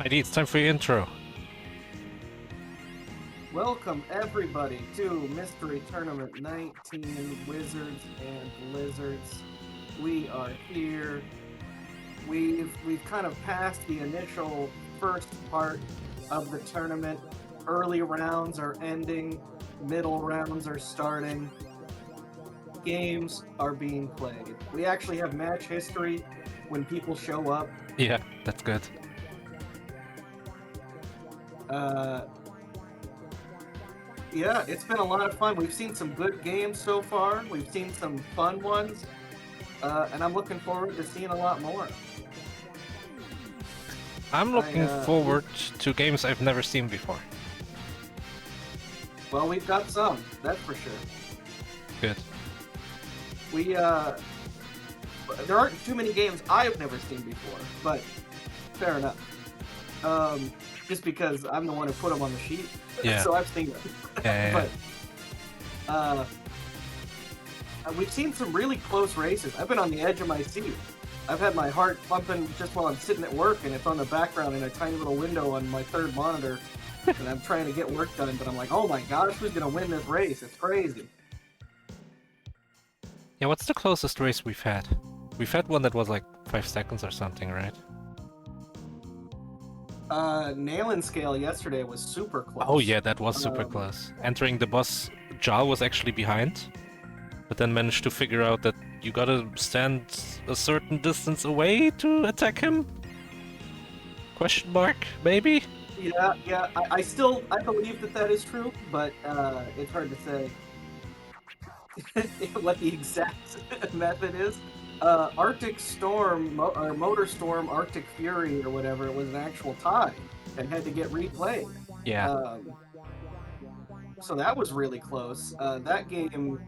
ID, it's time for your intro. Welcome everybody to Mystery Tournament 19 Wizards and Lizards. We are here. We've kind of passed the initial first part of the tournament. Early rounds are ending, middle rounds are starting. Games are being played. We actually have match history when people show up. Yeah, that's good. Yeah, it's been a lot of fun. We've seen some good games so far. We've seen some fun ones. And I'm looking forward to seeing a lot more. I'm looking forward to games I've never seen before. Well, we've got some, that's for sure. Good. There aren't too many games I've never seen before, but fair enough. Just because I'm the one who put them on the sheet, Yeah. so I've seen them. Yeah. But we've seen some really close races. I've been on the edge of my seat. I've had my heart pumping just while I'm sitting at work, and it's on the background in a tiny little window on my third monitor, and I'm trying to get work done, but I'm like, oh my gosh, who's gonna win this race? It's crazy. Yeah, what's the closest race we've had? We've had one that was like 5 seconds or something, right? Nail and Scale yesterday was super close. Oh yeah, that was super close. Entering the boss, Jal was actually behind, but then managed to figure out that you gotta stand a certain distance away to attack him? Question mark, maybe? Yeah, I believe that is true, but it's hard to say what the exact method is. Arctic Storm, or Motor Storm Arctic Fury or whatever, it was an actual tie and had to get replayed. Yeah. So that was really close. That game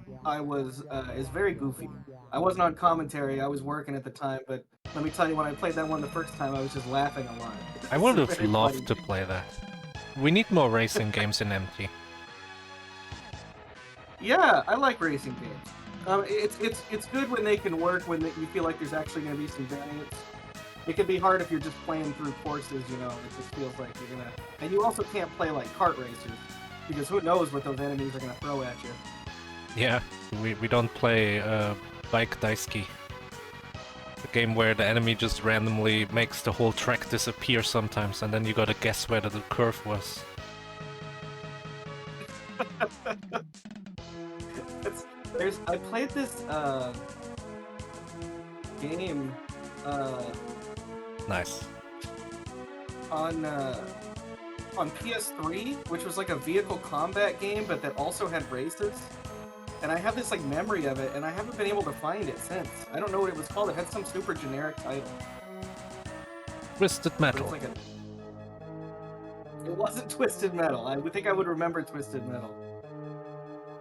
is very goofy. I wasn't on commentary, I was working at the time, but let me tell you, when I played that one the first time, I was just laughing a lot. I would have loved to play that. We need more racing games in MT. Yeah, I like racing games. It's good when they can work, when you feel like there's actually going to be some variance. It can be hard if you're just playing through courses, you know, it just feels like you're gonna... And you also can't play like kart racers, because who knows what those enemies are gonna throw at you. Yeah, we don't play Bike Daisuke. A game where the enemy just randomly makes the whole track disappear sometimes, and then you gotta guess where the curve was. I played this game Nice. on PS3, which was like a vehicle combat game, but that also had races. And I have this like memory of it, and I haven't been able to find it since. I don't know what it was called. It had some super generic title. Twisted Metal. It wasn't Twisted Metal. I would think I would remember Twisted Metal.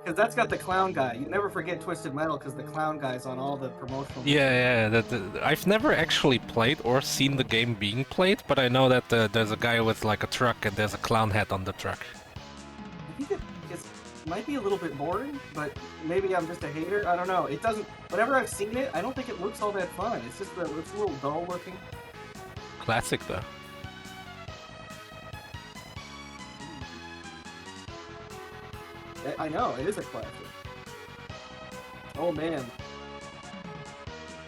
Because that's got the clown guy. You never forget Twisted Metal because the clown guy's on all the promotional... Yeah. I've never actually played or seen the game being played, but I know that there's a guy with like a truck and there's a clown head on the truck. I think it might be a little bit boring, but maybe I'm just a hater. I don't know. It doesn't... Whenever I've seen it, I don't think it looks all that fun. It's just it's a little dull looking. Classic though. I know, it is a classic. Oh man.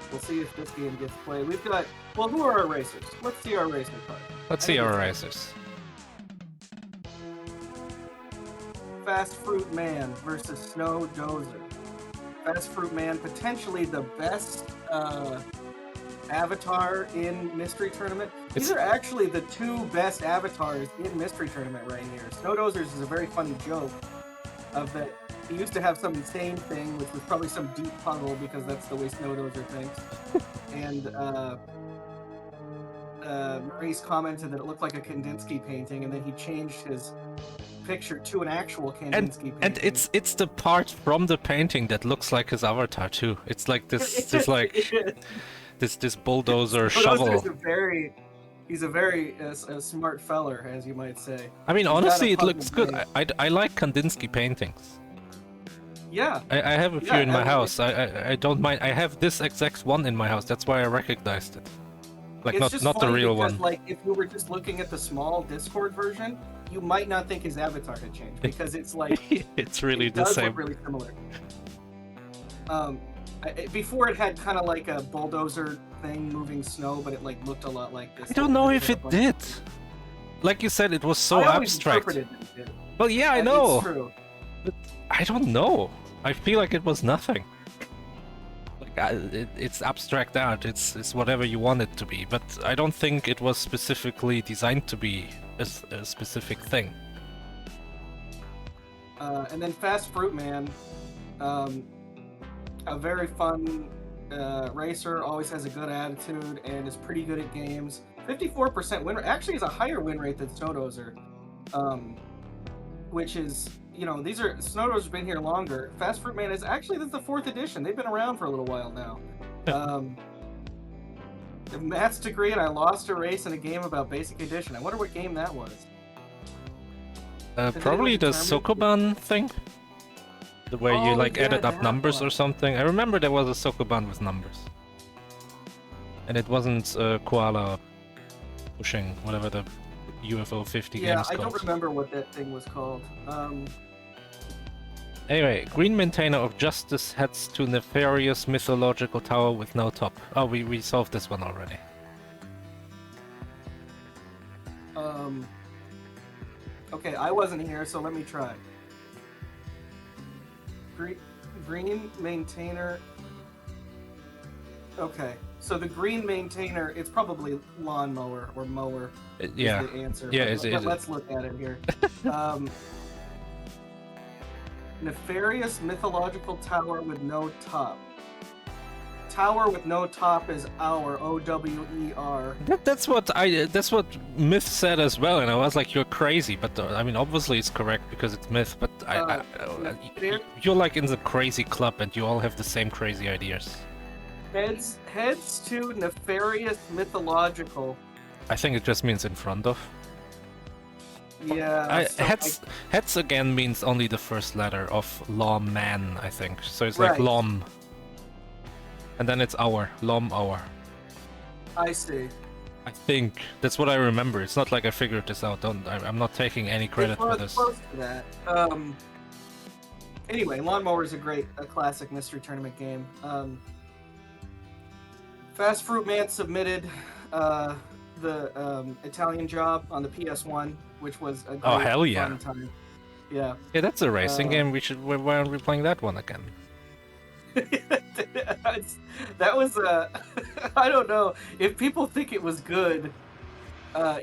We'll see if this game gets played. We've got... Well, who are our racers? Let's see our racer card. Let's see our racers. Fastfruitman versus Snowdozer. Fastfruitman, potentially the best avatar in Mystery Tournament. These are actually the two best avatars in Mystery Tournament right here. Snowdozers is a very funny joke of that he used to have some insane thing, which was probably some deep puzzle, because that's the way Snowdozer thinks. And Maurice commented that it looked like a Kandinsky painting, and then he changed his picture to an actual Kandinsky painting. And it's the part from the painting that looks like his avatar too. It's like this this bulldozer shovel. He's a very smart feller, as you might say. I mean, honestly, it looks good. I like Kandinsky paintings. Yeah. I have a few in my house. I don't mind. I have this exact one in my house. That's why I recognized it. Like It's just not the funny real because, one. like, if you were just looking at the small Discord version, you might not think his avatar had changed because it's like It's really it the does same. look really similar. Before it had kind of like a bulldozer thing moving snow, but it like looked a lot like this. I don't know It if had a it bunch did. of- Like you said, it was so I always abstract. interpreted that it did. Well, yeah, I It's know. true. But I don't know. I feel like it was nothing. Like it's abstract art. It's whatever you want it to be. But I don't think it was specifically designed to be a specific thing. And then Fast Fruit Man, a very fun racer, always has a good attitude and is pretty good at games. 54% win rate, actually is a higher win rate than Snowdozer, which is, you know, these are, Snowdozer's been here longer. Fast Fruit Man is actually, this is the 4th edition. They've been around for a little while now. A maths degree, and I lost a race in a game about Basic Edition. I wonder what game that was. Probably the Sokoban thing? Where you like yeah, added up that numbers or one. something. I remember there was a Sokoban with numbers. And it wasn't koala pushing, whatever the UFO 50 game is I called. don't remember what that thing was called. Anyway, Green Maintainer of Justice heads to nefarious mythological tower with no top. Oh, we solved this one already. Okay, I wasn't here, so let me try. Green Maintainer. Okay, so the Green Maintainer, it's probably lawnmower or mower. Yeah. Is the answer. Yeah, but let's look at it here. Nefarious mythological tower with no top. Tower with no top is our OWER. That's what Myth said as well, and I was like, you're crazy, but I mean, obviously it's correct because it's Myth, but you're like in the crazy club and you all have the same crazy ideas. Heads to nefarious mythological. I think it just means in front of. Yeah. Heads again means only the first letter of lawman, I think. So it's like Right. lom. And then it's hour. Lom hour. I see. I think that's what I remember. It's not like I figured this out. I'm not taking any credit for this. Close to that. Anyway, Lawnmower is a classic mystery tournament game. Fast Fruit Man submitted the Italian Job on the PS1, which was a great hell yeah. fun time. Yeah. Yeah, that's a racing game. Why aren't we playing that one again? That was I don't know if people think it was good.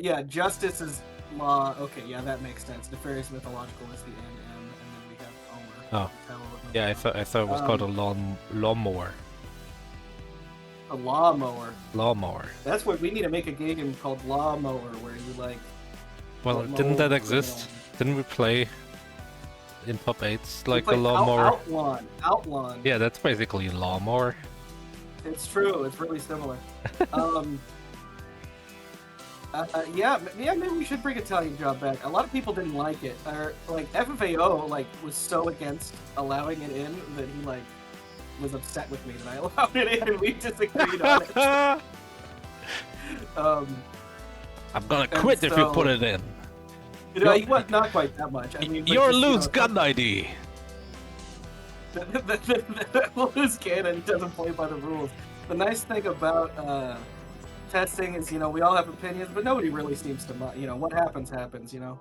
Yeah, Justice is Law. Okay, yeah, that makes sense. Nefarious mythological is the NM, and then we have Omer. Oh, yeah, I thought it was called a lawnmower. A lawnmower. Lawnmower. That's what we need to make a game called Lawnmower, where you like. Well, didn't that exist? Didn't we play in top 8s like a lawnmower? Outlawed. Yeah, that's basically a lawnmower. It's true. It's really similar. Yeah, maybe we should bring Italian Job back. A lot of people didn't like it. Or like FFAO was so against allowing it in that he was upset with me that I allowed it in, and we disagreed on it. I'm gonna quit if you put it in. You know, not quite that much. I mean, Your loose gun ID. The loose cannon doesn't play by the rules. The nice thing about testing is, you know, we all have opinions, but nobody really seems to, you know, what happens, you know.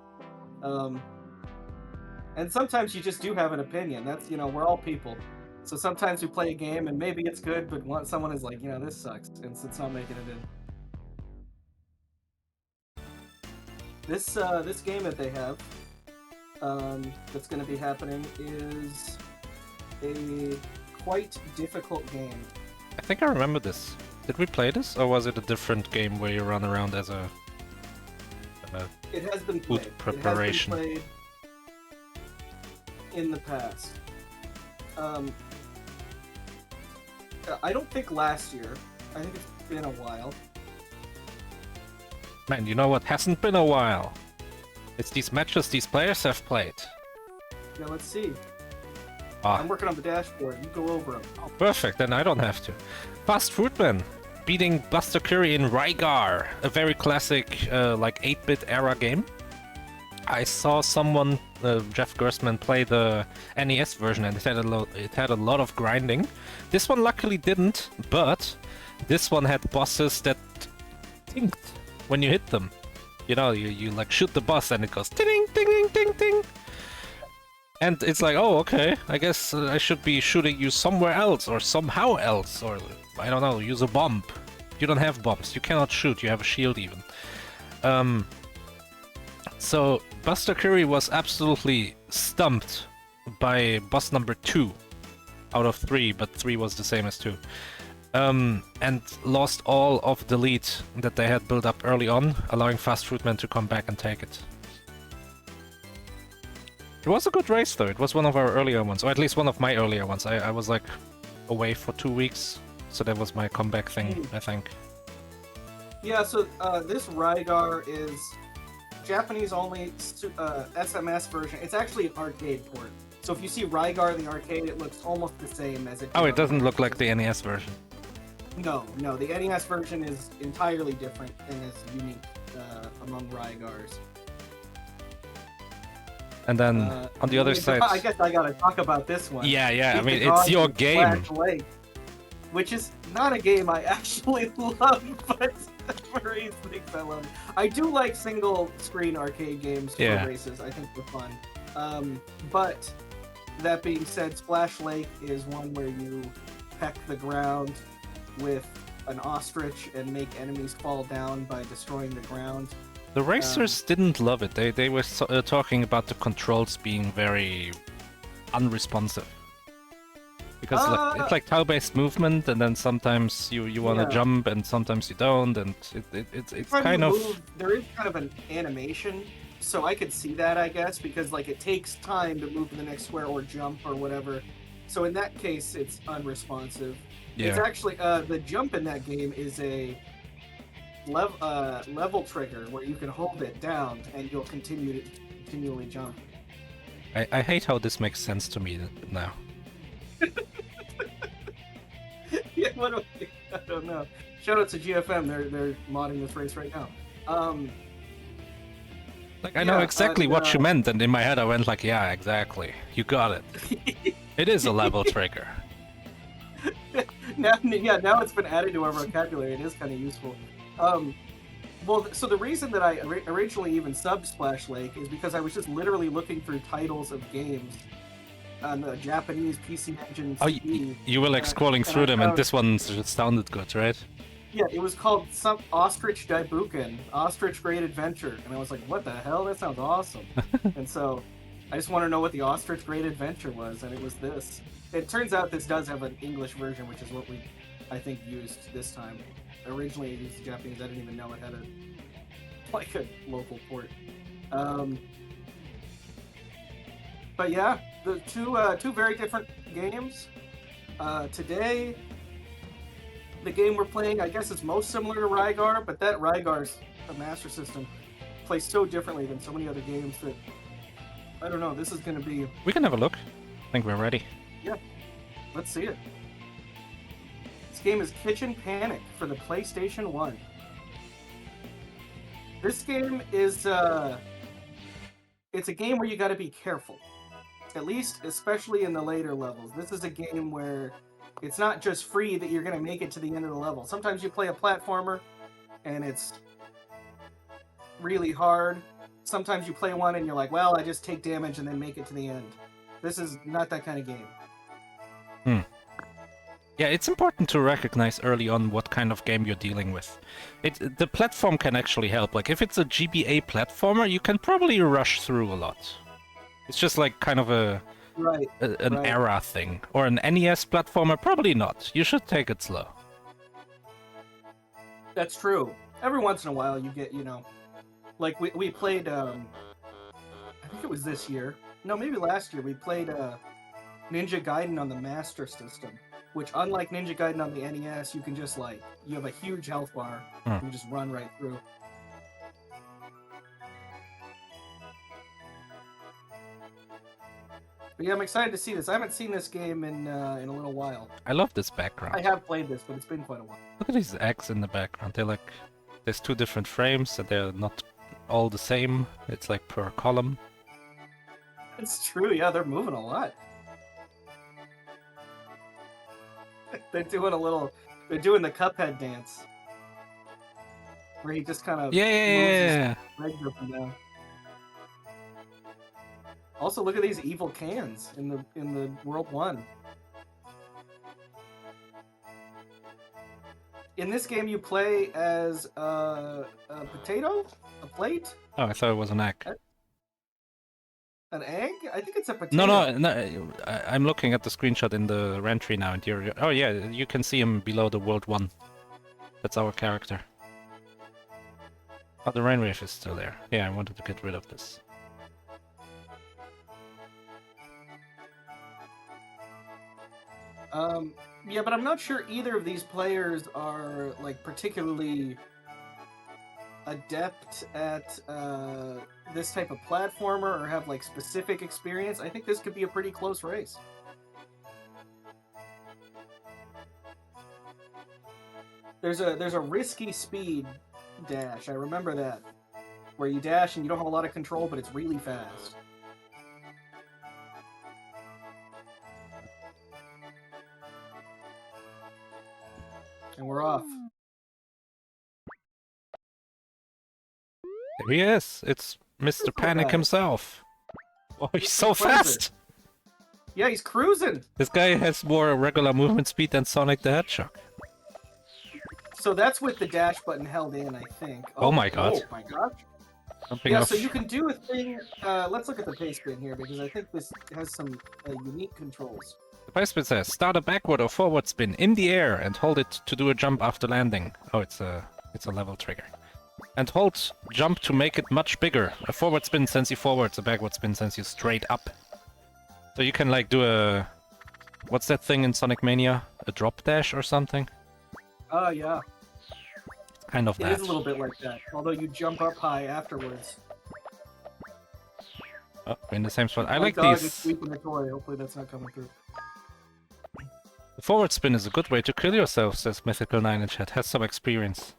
And sometimes you just do have an opinion. That's, you know, we're all people. So sometimes we play a game and maybe it's good, but someone is like, you know, this sucks, and so it's not making it in. This game that they have, that's going to be happening is a quite difficult game. I think I remember this. Did we play this, or was it a different game where you run around as a it has been played. food preparation? It has been played in the past. I don't think last year. I think it's been a while. Man, you know what hasn't been a while? It's these matches these players have played. Yeah, let's see. Ah. I'm working on the dashboard. You go over them. Oh, perfect, then I don't have to. Fast Fruitman beating Buster Curry in Rygar, a very classic, like 8-bit era game. I saw someone, Jeff Gerstmann, play the NES version, and it had a lot of grinding. This one luckily didn't, but this one had bosses that tinked when you hit them. You know, you like shoot the boss and it goes ting ting ting ting ting. And it's like, oh, okay, I guess I should be shooting you somewhere else or somehow else, or I don't know, use a bomb. You don't have bombs, you cannot shoot, you have a shield even. So Buster Curry was absolutely stumped by boss number 2 out of 3, but 3 was the same as 2. And lost all of the lead that they had built up early on, allowing fastfruitman to come back and take it. It was a good race though, it was one of our earlier ones, or at least one of my earlier ones. I was like away for 2 weeks, so that was my comeback thing, I think. Yeah, so this Rygar is Japanese only SMS version. It's actually an arcade port. So if you see Rygar in the arcade, it looks almost the same as it. Oh, it doesn't look like the NES version. No, the NES version is entirely different and is unique among Rygars. And then on the other side, I guess I gotta talk about this one. Yeah. I mean, it's your game. Lake, which is not a game I actually love, but for reasons I love it. I do like single-screen arcade games for races. I think they're fun. But that being said, Splash Lake is one where you peck the ground with an ostrich and make enemies fall down by destroying the ground. The racers didn't love it. They were talking about the controls being very unresponsive. Because it's like tile-based movement, and then sometimes you want to jump, and sometimes you don't, and it's kind of... There is kind of an animation, so I could see that, I guess, because like it takes time to move to the next square or jump or whatever. So in that case, it's unresponsive. Yeah. It's actually the jump in that game is a level trigger where you can hold it down and you'll continually jump. I hate how this makes sense to me now. Yeah, I don't know. Shout out to GFM. They're modding this race right now. Like I know exactly what you meant, and in my head I went like, yeah, exactly. You got it. It is a level trigger. Now it's been added to our vocabulary. It is kind of useful. Well, so the reason that I originally even subbed Splash Lake is because I was just literally looking through titles of games on the Japanese PC Engine CD. You were like scrolling through them, and this one just sounded good, right? Yeah, it was called some Ostrich Daibuken, Ostrich Great Adventure, and I was like, what the hell? That sounds awesome. And so I just want to know what the Ostrich Great Adventure was, and it was this. It turns out this does have an English version, which is what we, I think, used this time. Originally it used Japanese. I didn't even know it had a local port. But yeah, the two very different games. Today, the game we're playing, I guess, is most similar to Rygar, but that Rygar's Master System plays so differently than so many other games that I don't know. This is going to be. We can have a look. I think we're ready. Yeah, let's see it. This game is Kitchen Panic for the PlayStation 1. This game is it's a game where you got to be careful. At least, especially in the later levels. This is a game where it's not just free that you're going to make it to the end of the level. Sometimes you play a platformer and it's really hard. Sometimes you play one and you're like, well, I just take damage and then make it to the end. This is not that kind of game. Yeah, it's important to recognize early on what kind of game you're dealing with. The platform can actually help. Like, if it's a GBA platformer, you can probably rush through a lot. It's just like kind of an era thing. Or an NES platformer, probably not. You should take it slow. That's true. Every once in a while you get, like we played, I think it was this year. No, maybe last year. We played Ninja Gaiden on the Master System. Which, unlike Ninja Gaiden on the NES, you can just, you have a huge health bar. You can just run right through. But yeah, I'm excited to see this. I haven't seen this game in a little while. I love this I background. have played this, but it's been quite a while. Look at these eggs in the background. They're like, there's 2 different frames, and they're not all the same. It's like per column. It's true. Yeah, they're moving a lot. They're doing a little. They're doing the Cuphead dance, where he just kind of moves his legs up and down. Also, look at these evil cans in the World 1. In this game, you play as a potato, a plate. Oh, I thought it was an egg. An egg? I think it's a potato. No. I'm looking at the screenshot in the Rentry now, and you're... Oh yeah, you can see him below the World 1. That's our character. Oh, the rainwave is still there. Yeah, I wanted to get rid of this. Yeah, but I'm not sure either of these players are like particularly adept at this type of platformer or have like specific experience. I think this could be a pretty close race. There's a risky speed dash. I remember that, where you dash and you don't have a lot of control, but it's really fast. And we're off. There he is! It's Mr. Panic himself! Oh, he's so fast! Yeah, he's cruising! This guy has more regular movement speed than Sonic the Hedgehog. So that's with the dash button held in, I think. Oh my god. Oh my gosh. Jumping Yeah, off. so you can do a thing... let's look at the pace bin here, because I think this has some unique controls. The pace bin says, start a backward or forward spin in the air and hold it to do a jump after landing. Oh, it's a level trigger. And hold jump to make it much bigger. A forward spin sends you forwards, a backward spin sends you straight up. So you can like do a... What's that thing in Sonic Mania? A drop dash or something? Oh, yeah. Kind of that. It is a little bit like that, although you jump up high afterwards. Oh, we're in the same spot. I My like dog these... is sweeping the toy. Hopefully that's not coming through. The forward spin is a good way to kill yourself, says Mythical9 in chat. Has some experience.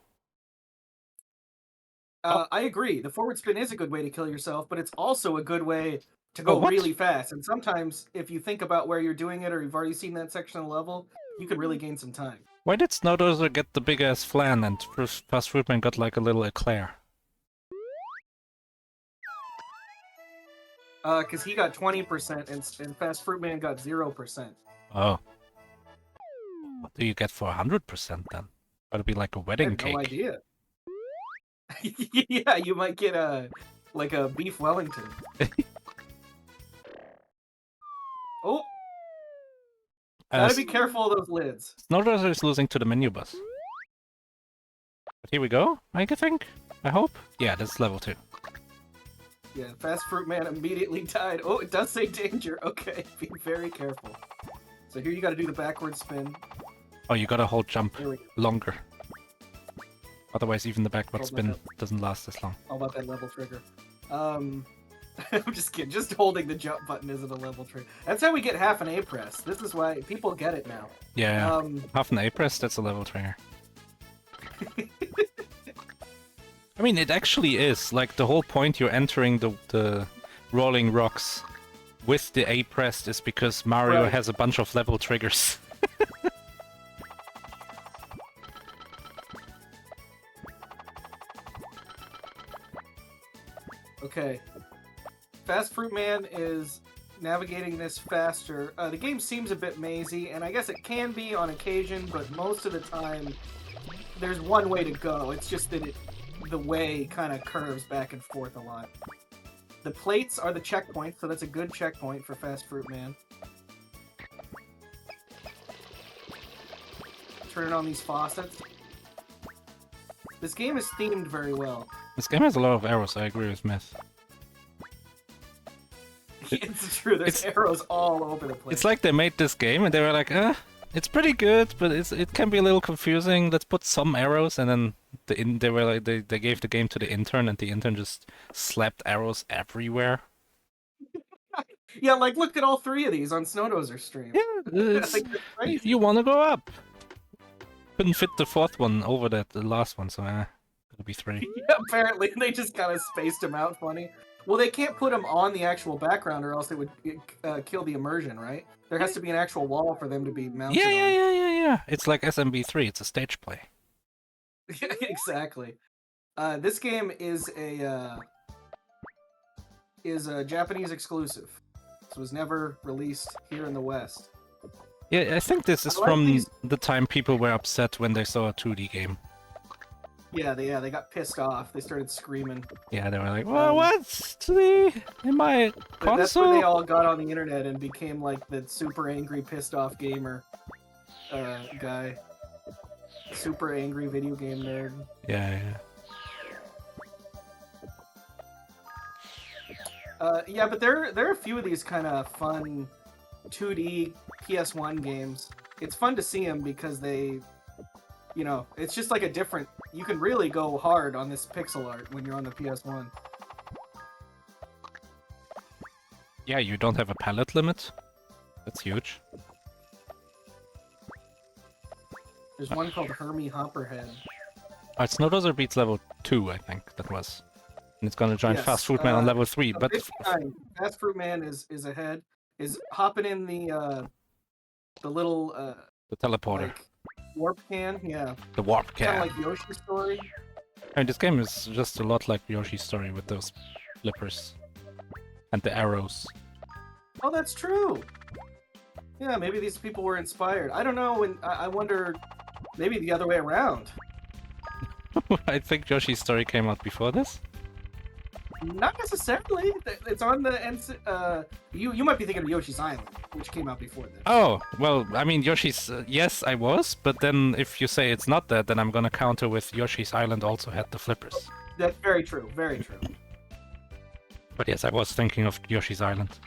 I agree. The forward spin is a good way to kill yourself, but it's also a good way to go really fast. And sometimes, if you think about where you're doing it, or you've already seen that section of the level, you can really gain some time. Why did Snowdozer get the big-ass flan and fastfruitman got like a little eclair? Because he got 20% and fastfruitman got 0%. Oh. What do you get for 100% then? That'd be like a wedding cake. No idea. Yeah, you might get like a beef Wellington. Oh! Gotta be careful of those lids. Snowdozer is losing to the menu bus. But here we go, I think? I hope? Yeah, that's level 2. Yeah, fastfruitman immediately died. Oh, it does say danger. Okay, be very careful. So here you gotta do the backward spin. Oh, you gotta hold jump longer. Otherwise, even the backward spin doesn't last as long. All about that level trigger. I'm just kidding. Just holding the jump button isn't a level trigger. That's how we get half an A press. This is why people get it now. Yeah, half an A press, that's a level trigger. I mean, it actually is. Like, the whole point you're entering the rolling rocks with the A pressed is because Mario has a bunch of level triggers. Okay. Fastfruitman is navigating this faster. The game seems a bit mazy, and I guess it can be on occasion, but most of the time there's one way to go. It's just that the way kind of curves back and forth a lot. The plates are the checkpoint, so that's a good checkpoint for Fastfruitman. Turning on these faucets. This game is themed very well. This game has a lot of arrows, I agree with Myth. It's true, there's arrows all over the place. It's like they made this game and they were like, it's pretty good, but it can be a little confusing. Let's put some arrows, and then they were like they gave the game to the intern, and the intern just slapped arrows everywhere. Yeah, like look at all three of these on Snowdozer stream. Yeah, it's, Like, that's crazy. you want to go up. Couldn't fit the fourth one over the last one, so it'll be 3. Yeah, apparently they just kind of spaced them out funny. Well, they can't put them on the actual background, or else it would kill the immersion, right? There has to be an actual wall for them to be mounted on. Yeah. It's like SMB3. It's a stage play. Yeah, exactly. This game is a Japanese exclusive. This was never released here in the West. Yeah, I think this is I like from these- the time people were upset when they saw a 2D game. Yeah, they got pissed off. They started screaming. Yeah, they were like, "Well, what's 2D in my console?" That's when they all got on the internet and became like the super angry, pissed off gamer guy. Super angry video game nerd. Yeah. Yeah, but there are a few of these kind of fun 2D PS1 games. It's fun to see them because they, you know, it's just like a different. You can really go hard on this pixel art when you're on the PS1. Yeah, you don't have a palette limit. That's huge. There's one called Hermie Hopperhead. Snowdozer beats level 2, I think that was. And it's gonna join Yes, Fast Fruitman on level 3, but 59. Fast Fruitman is ahead. Is hopping in the little the teleporter, like warp can, yeah. the warp Kind can. of like Yoshi's Story. I mean, this game is just a lot like Yoshi's Story with those flippers and the arrows. Oh, that's true. Yeah, maybe these people were inspired. I don't know, and I wonder, maybe the other way around. I think Yoshi's Story came out before this. Not necessarily. It's on the you might be thinking of Yoshi's Island, which came out before this. Oh, well, I mean, Yoshi's... yes, I was, but then if you say it's not that, then I'm gonna counter with Yoshi's Island also had the flippers. That's very true. Very true. But yes, I was thinking of Yoshi's Island.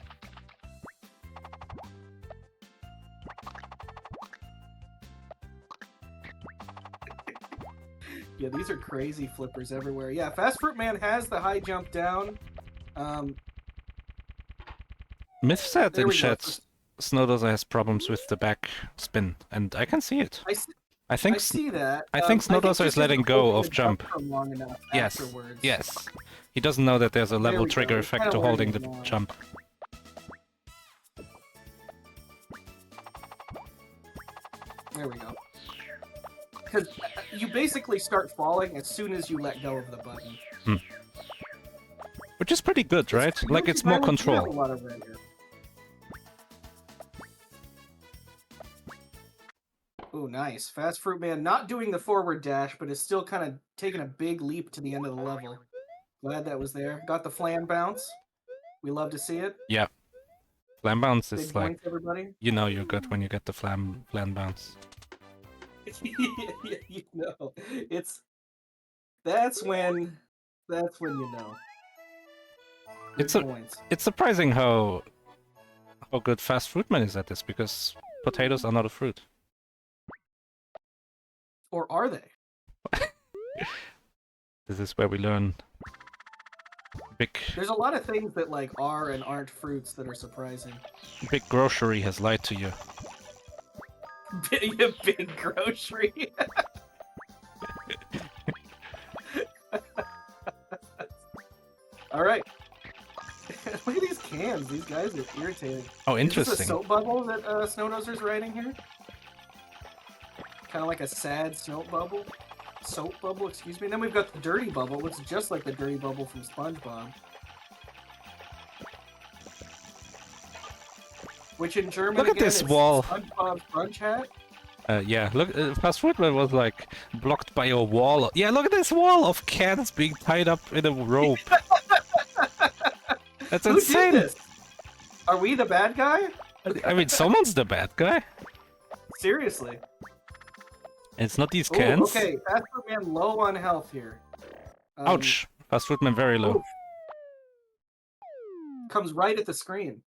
Yeah, these are crazy flippers everywhere. Yeah, Fast Fruit Man has the high jump down. Myth said There in we go. chat Snowdozer has problems with the back spin, and I can see it. I I think see that. I think Snowdozer is letting go of jump. Long enough Yes, afterwards. yes. He doesn't know that there's a level we go. trigger It's effect kinda to holding the learning now. jump. There we go. Because you basically start falling as soon as you let go of the button. Which is pretty good, right? Like, it's more Yoshi's Island, you have control. a lot of red here. Ooh, nice. Fast Fruit Man not doing the forward dash, but is still kind of taking a big leap to the end of the level. Glad that was there. Got the flan bounce. We love to see it. Yeah. Flam bounce Big is like, points, everybody. you know you're good when you get the flam bounce. Yeah, you know, that's when you know. Good It's a- points. It's surprising how good Fast Fruitman is at this, because potatoes are not a fruit. Or are they? This is where we learn big There's a lot of things that like are and aren't fruits that are surprising. big grocery has lied to you. Big grocery. All right. Look at these cans. These guys are irritating. Oh, Is this a interesting. soap bubble that Snowdozer's riding here? Kind of like a sad soap bubble. Soap bubble, excuse me. And then we've got the dirty bubble. Looks just like the dirty bubble from SpongeBob. Which in German Look at again, this is wall. SpongeBob's brunch hat. Yeah, look, Fast Fruitman was like blocked by a wall. Yeah, look at this wall of cans being tied up in a rope. That's Who insane. did this? Are we the bad guy? I mean, someone's the bad guy. Seriously. It's not these Ooh, cans. okay, Fast Food Man low on health here. Ouch. Fast Fruitman very low. Oof. Comes right at the screen.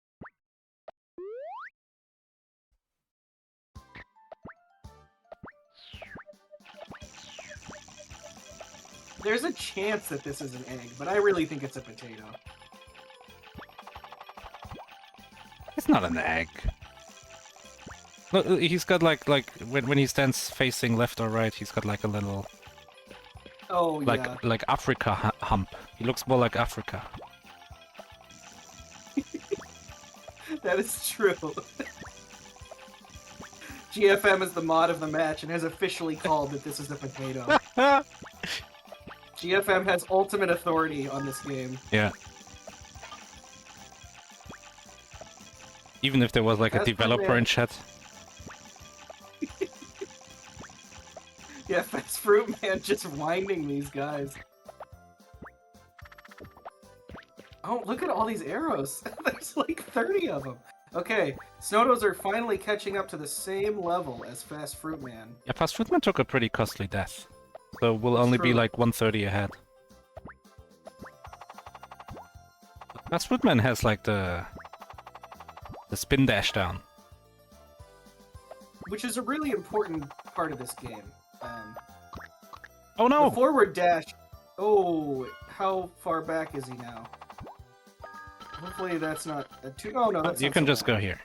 There's a chance that this is an egg, but I really think it's a potato. That's not an egg. Look, he's got like when he stands facing left or right, he's got like a little Oh like yeah. Africa hump. He looks more like Africa. That is true. GFM is the mod of the match and has officially called that this is a potato. GFM has ultimate authority on this game. Yeah. Even if there was like a developer in chat. Yeah, Fast Fruit Man just winding these guys. Oh, look at all these arrows. There's like 30 of them. Okay, snowdozer finally catching up to the same level as Fast Fruit Man. Yeah, fastfruitman took a pretty costly death. So we'll only be like 130 ahead. Fastfruitman has like the spin dash down. Which is a really important part of this game. Oh no! The forward dash. Oh, how far back is he now? Hopefully that's not a two. Oh no, that's you not can so just bad. go here.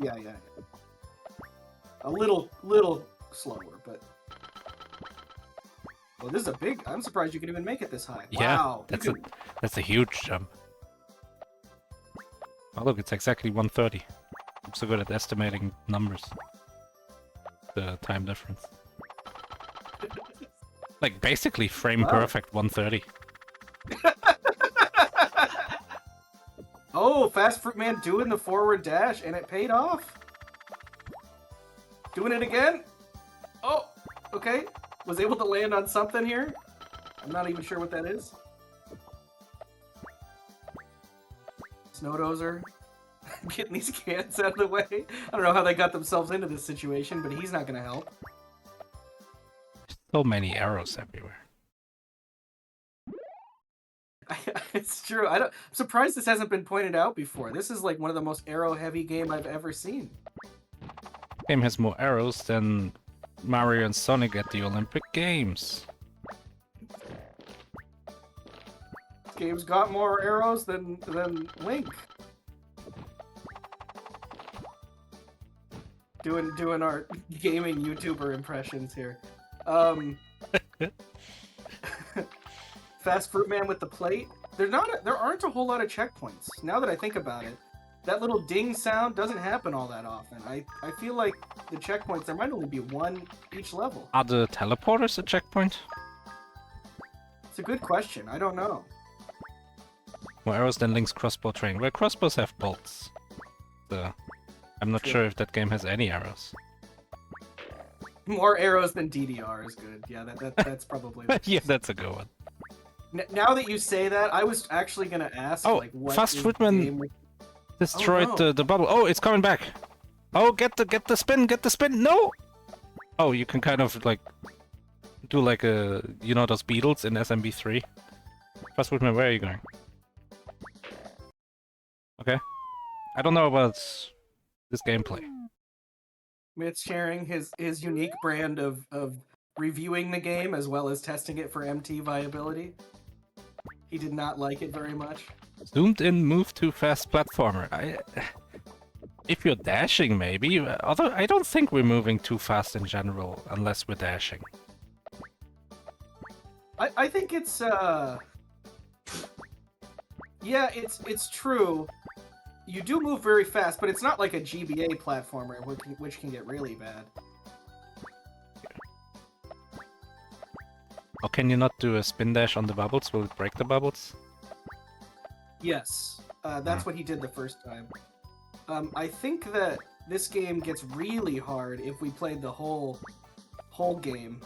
Yeah. A little slower, but. Well, this is a big. I'm surprised you can even make it this high. Yeah, Wow, that's a huge jump. Oh look, it's exactly 130. I'm so good at estimating numbers. The time difference. Like basically frame perfect 130. Oh, Fast Fruit Man doing the forward dash, and it paid off. Doing it again. Oh, okay. Was able to land on something here. I'm not even sure what that is. Snowdozer. Getting these cans out of the way. I don't know how they got themselves into this situation, but he's not going to help. So many arrows everywhere. It's true. I'm surprised this hasn't been pointed out before. This is like one of the most arrow-heavy game I've ever seen. Game has more arrows than Mario and Sonic at the Olympic Games. This game's got more arrows than Link. Doing our gaming YouTuber impressions here. Fast Fruit Man with the plate. There aren't a whole lot of checkpoints. Now that I think about it, that little ding sound doesn't happen all that often. I feel like the checkpoints, there might only be one each level. Are the teleporters a checkpoint? It's a good question. I don't know. More arrows than Link's crossbow train. Well, crossbows have bolts. I'm not sure if that game has any arrows. More arrows than DDR is good. Yeah, that's probably. Yeah, that's a good one. Now that you say that, I was actually gonna ask. Oh, like, what Fast Fruitman destroyed Oh, no. the bubble. Oh, it's coming back. Oh, get the spin, get the spin. No. Oh, you can kind of like do like a those beetles in SMB3. Fast Fruitman, where are you going? Okay. I don't know about this gameplay. Mitch sharing his unique brand of reviewing the game as well as testing it for MT viability. He did not like it very much. Zoomed in, move too fast platformer. If you're dashing, maybe. Although I don't think we're moving too fast in general, unless we're dashing. I think it's yeah, it's true. You do move very fast, but it's not like a GBA platformer, which can get really bad. Or can you not do a spin dash on the bubbles? Will it break the bubbles? Yes, that's what he did the first time. I think that this game gets really hard if we played the whole game.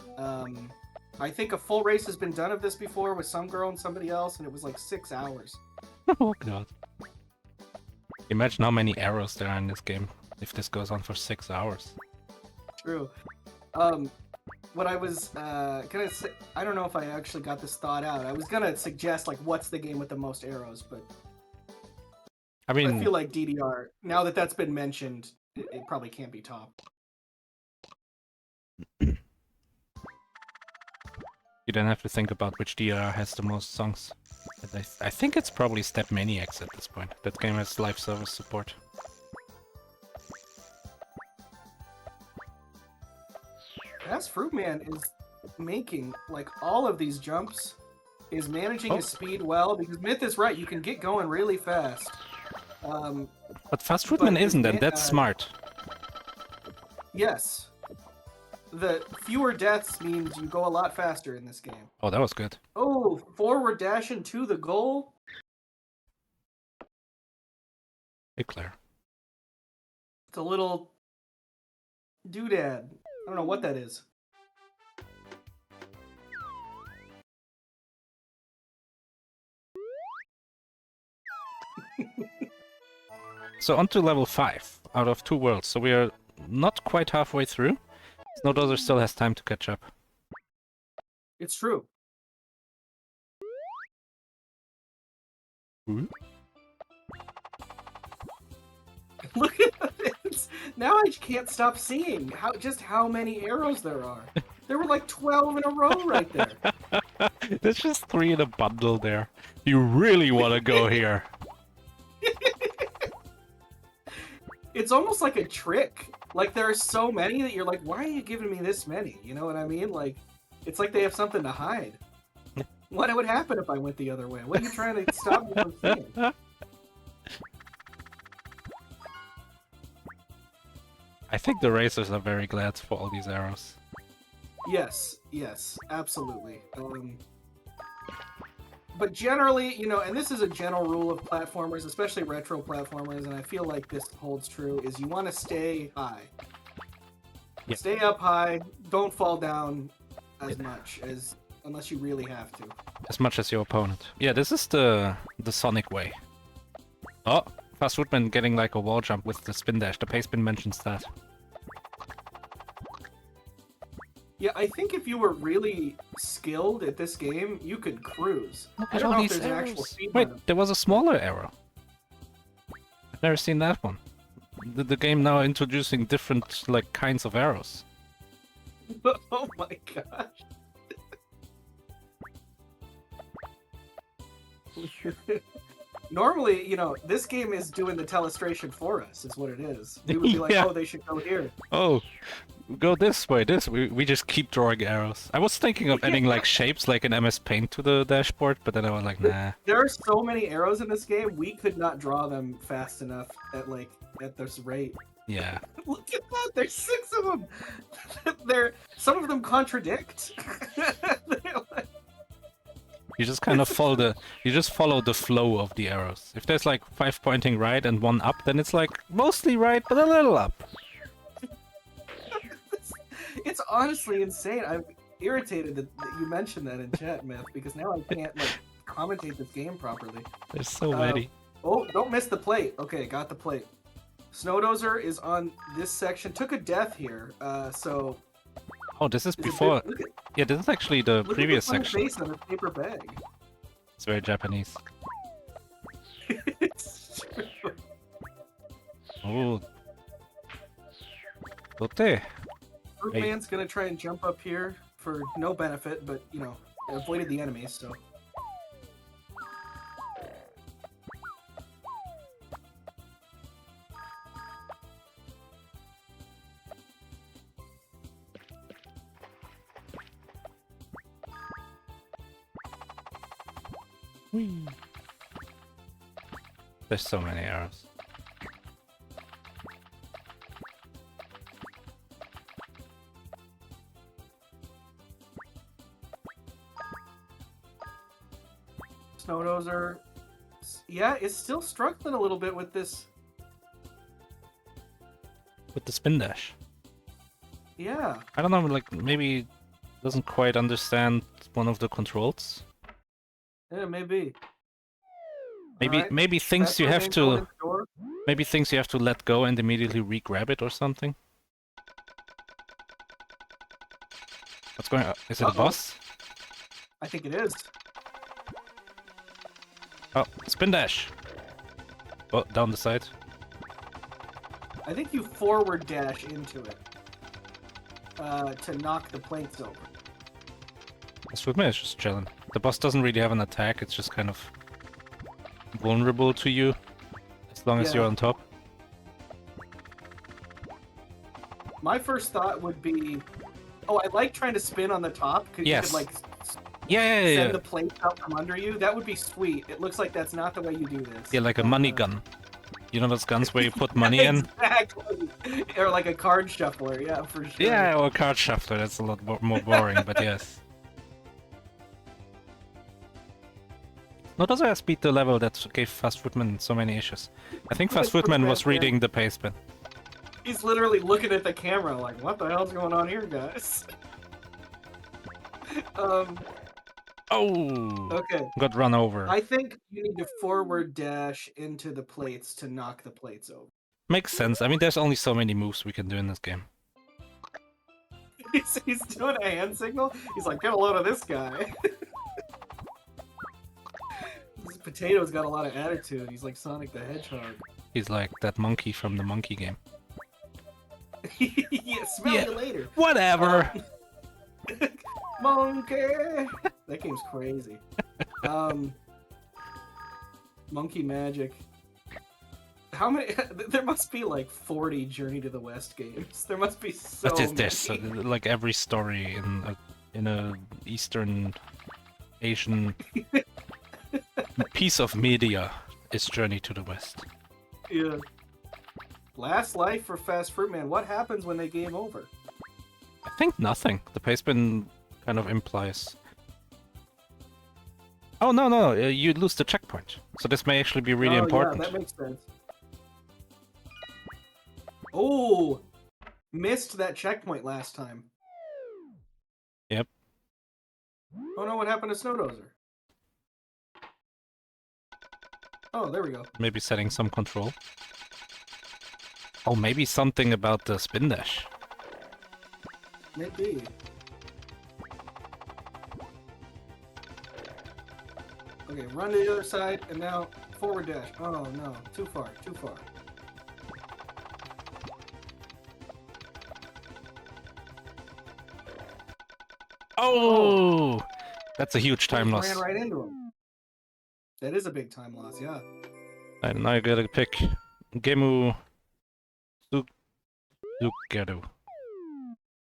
I think a full race has been done of this before with some girl and somebody else, and it was like 6 hours. Oh god. Imagine how many arrows there are in this game if this goes on for 6 hours. True. What I was gonna say, I don't know if I actually got this thought out. I was gonna suggest like what's the game with the most arrows, but I mean, I feel like DDR. Now that that's been mentioned, it probably can't be topped. you don't have to think about which DRR has the most songs. But I think it's probably Step Maniacs at this point. That game has live service support. Fastfruitman is making like all of these jumps, is managing his speed well, because Myth is right, you can get going really fast. But fastfruitman his isn't, and that's smart. Yes. The fewer deaths means you go a lot faster in this game. Oh, that was good. Oh, forward dashing to the goal. Eclair. It's a little doodad. I don't know what that is. So on to level 5 out of 2 worlds. So we are not quite halfway through. Snowdozer still has time to catch up. It's true. Ooh. Look at this. Now I can't stop seeing how many arrows there are. There were like 12 in a row right there. There's just 3 in a bundle there. You really want to go here. It's almost like a trick. Like, there are so many that you're like, why are you giving me this many? You know what I mean? Like, it's like they have something to hide. What would happen if I went the other way? What are you trying to stop me from seeing? I think the racers are very glad for all these arrows. Yes, absolutely. But generally, you know, and this is a general rule of platformers, especially retro platformers, and I feel like this holds true, is you want to stay high. Yeah. Stay up high, don't fall down as much, unless you really have to. As much as your opponent. Yeah, this is the Sonic way. Oh, fastfruitman getting like a wall jump with the spin dash. The pace spin mentions that. Yeah, I think if you were really skilled at this game, you could cruise. Look I at don't all know if these there's an arrows. actual speed Wait, limit. there was a smaller arrow. I've never seen that one. The game now introducing different like kinds of arrows. Oh my gosh. Normally, you know, this game is doing the telestration for us, is what it is. We would be like, Yeah. oh, they should go here. Oh, go this way, we just keep drawing arrows. I was thinking of adding like shapes like in MS Paint to the dashboard, but then I was like, nah. There are so many arrows in this game, we could not draw them fast enough at this rate. Yeah. Look at that, there's 6 of them! Some of them contradict. You just kind of follow the flow of the arrows. If there's like 5 pointing right and 1 up, then it's like mostly right but a little up. It's honestly insane. I'm irritated that you mentioned that in chat, Myth, because now I can't like commentate this game properly. There's so many. Oh, don't miss the plate. Okay, got the plate. Snowdozer is on this section. Took a death here, so... Oh, this is before... Yeah, this is actually the previous section. Face on a paper bag. It's very Japanese. It's true. Oh. Dote. Fruitman's gonna try and jump up here for no benefit, but, you know, avoided the enemies, so... Whee. There's so many arrows. Snowdozer, yeah, is still struggling a little bit with this. With the spin dash. Yeah. I don't know, like maybe doesn't quite understand one of the controls. Yeah, maybe. Maybe things you have to let go and immediately re-grab it or something. What's going on? Is it a boss? I think it is. Oh, spin dash! Oh, down the side. I think you forward dash into it to knock the planks over. This with me is just chilling. The boss doesn't really have an attack, it's just kind of vulnerable to you as long as you're on top. My first thought would be Oh, I like trying to spin on the top because Yes. you could like Yeah. send the plates out from under you. That would be sweet. It looks like that's not the way you do this. Yeah, like a money gun. You know those guns where you put money in? Exactly. Or like a card shuffler, yeah, for sure. Yeah, or a card shuffler. That's a lot more boring, but yes. Snowdozer has beat the level that gave fastfruitman so many issues. I think fastfruitman was reading the pace bin. He's literally looking at the camera like, what the hell's going on here, guys? Oh! Okay. Got run over. I think you need to forward dash into the plates to knock the plates over. Makes sense. I mean, there's only so many moves we can do in this game. He's doing a hand signal. He's like, get a load of this guy. This potato's got a lot of attitude. He's like Sonic the Hedgehog. He's like that monkey from the monkey game. Yeah, smell you later. Whatever! Monkey! That game's crazy. Monkey Magic. How many? There must be like 40 Journey to the West games. There must be so But many. there's like every story in a Eastern Asian piece of media is Journey to the West. Yeah. Last life for Fast Fruit Man. What happens when they game over? I think nothing. The pace bin kind of implies. Oh no, you lose the checkpoint. So this may actually be really important. Yeah, that makes sense. Oh, missed that checkpoint last time. Yep. Oh no, what happened to Snowdozer? Oh, there we go. Maybe setting some control. Oh, maybe something about the spin dash. Maybe. Okay, run to the other side, and now forward dash. Oh no, too far, too far. Oh! That's a huge time loss. Ran right into him. That is a big time loss, yeah. And now I gotta pick Gemu Zugeru,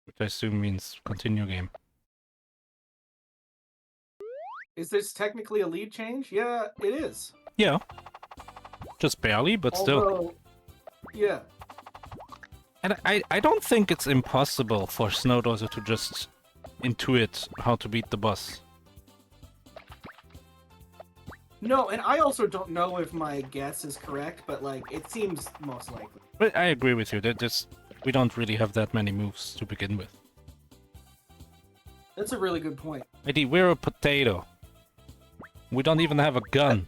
which I assume means continue game. Is this technically a lead change? Yeah, it is. Yeah. Just barely, but still. Yeah. And I don't think it's impossible for Snowdozer to just intuit how to beat the boss. No, and I also don't know if my guess is correct, but like it seems most likely. But I agree with you. We don't really have that many moves to begin with. That's a really good point. ID, we're a potato. We don't even have a gun.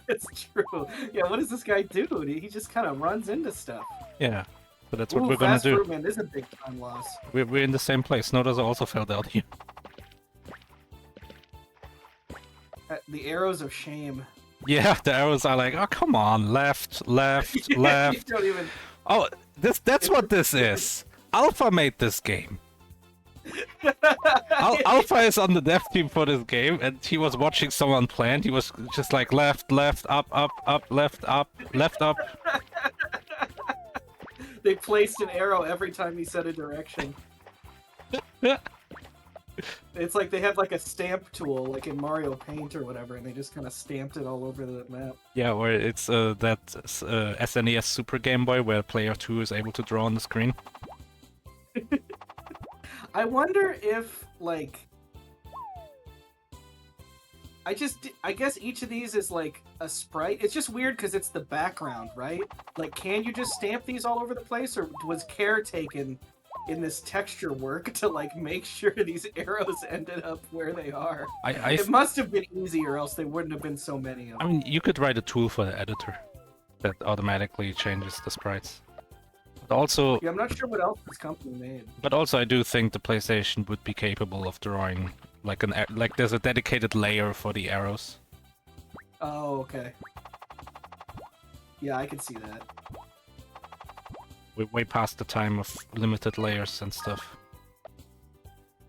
That's true. Yeah, what does this guy do? He just kind of runs into stuff. Yeah, but that's what we're gonna do. Man, this is a big time loss. We're in the same place. Snowdozer also fell down here. The arrows of shame. Yeah, the arrows are like, oh come on, left, left, left. You don't even... Oh, that's what this is. Alpha made this game. Alpha is on the dev team for this game, and he was watching someone play, and he was just like left, left, up, left, up. They placed an arrow every time he said a direction. It's like they had like a stamp tool, like in Mario Paint or whatever, and they just kind of stamped it all over the map. Yeah, or it's that SNES Super Game Boy where player 2 is able to draw on the screen. I wonder if, like... I guess each of these is like a sprite. It's just weird because it's the background, right? Like, can you just stamp these all over the place, or was care taken in this texture work to like make sure these arrows ended up where they are? It must have been easy, or else there wouldn't have been so many of them. I mean, you could write a tool for the editor that automatically changes the sprites. But also, yeah, I'm not sure what else this company made. But also, I do think the PlayStation would be capable of drawing like there's a dedicated layer for the arrows. Oh, okay. Yeah, I can see that. We're way past the time of limited layers and stuff.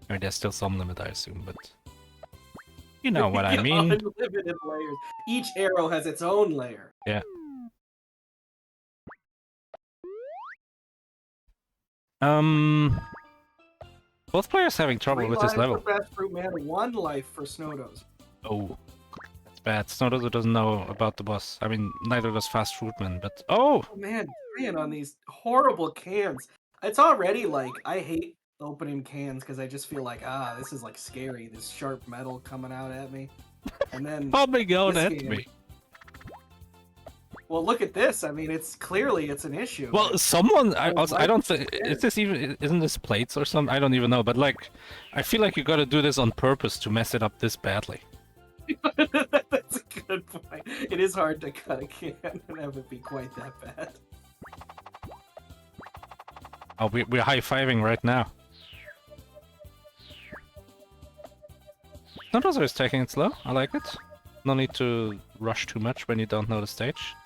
I mean, there's still some limit, I assume, but you know what I mean. Unlimited layers. Each arrow has its own layer. Yeah. Both players having trouble 3 with this lives level. for fastfruitman, 1 life for snowdozer. Oh, that's bad. Snowdozer doesn't know about the boss. I mean, neither does fastfruitman, but... Oh! Oh man, playing on these horrible cans. It's already like, I hate opening cans because I just feel like, this is like scary. This sharp metal coming out at me. And then Coming out this at game- me. Well, look at this. I mean, it's an issue. Well, someone... I why don't think... would you Is this even... Isn't this plates or something? I don't even know, but like... I feel like you gotta do this on purpose to mess it up this badly. That's a good point. It is hard to cut a can and have it be quite that bad. Oh, we're high-fiving right now. Snowdozer is taking it slow. I like it. No need to rush too much when you don't know the stage.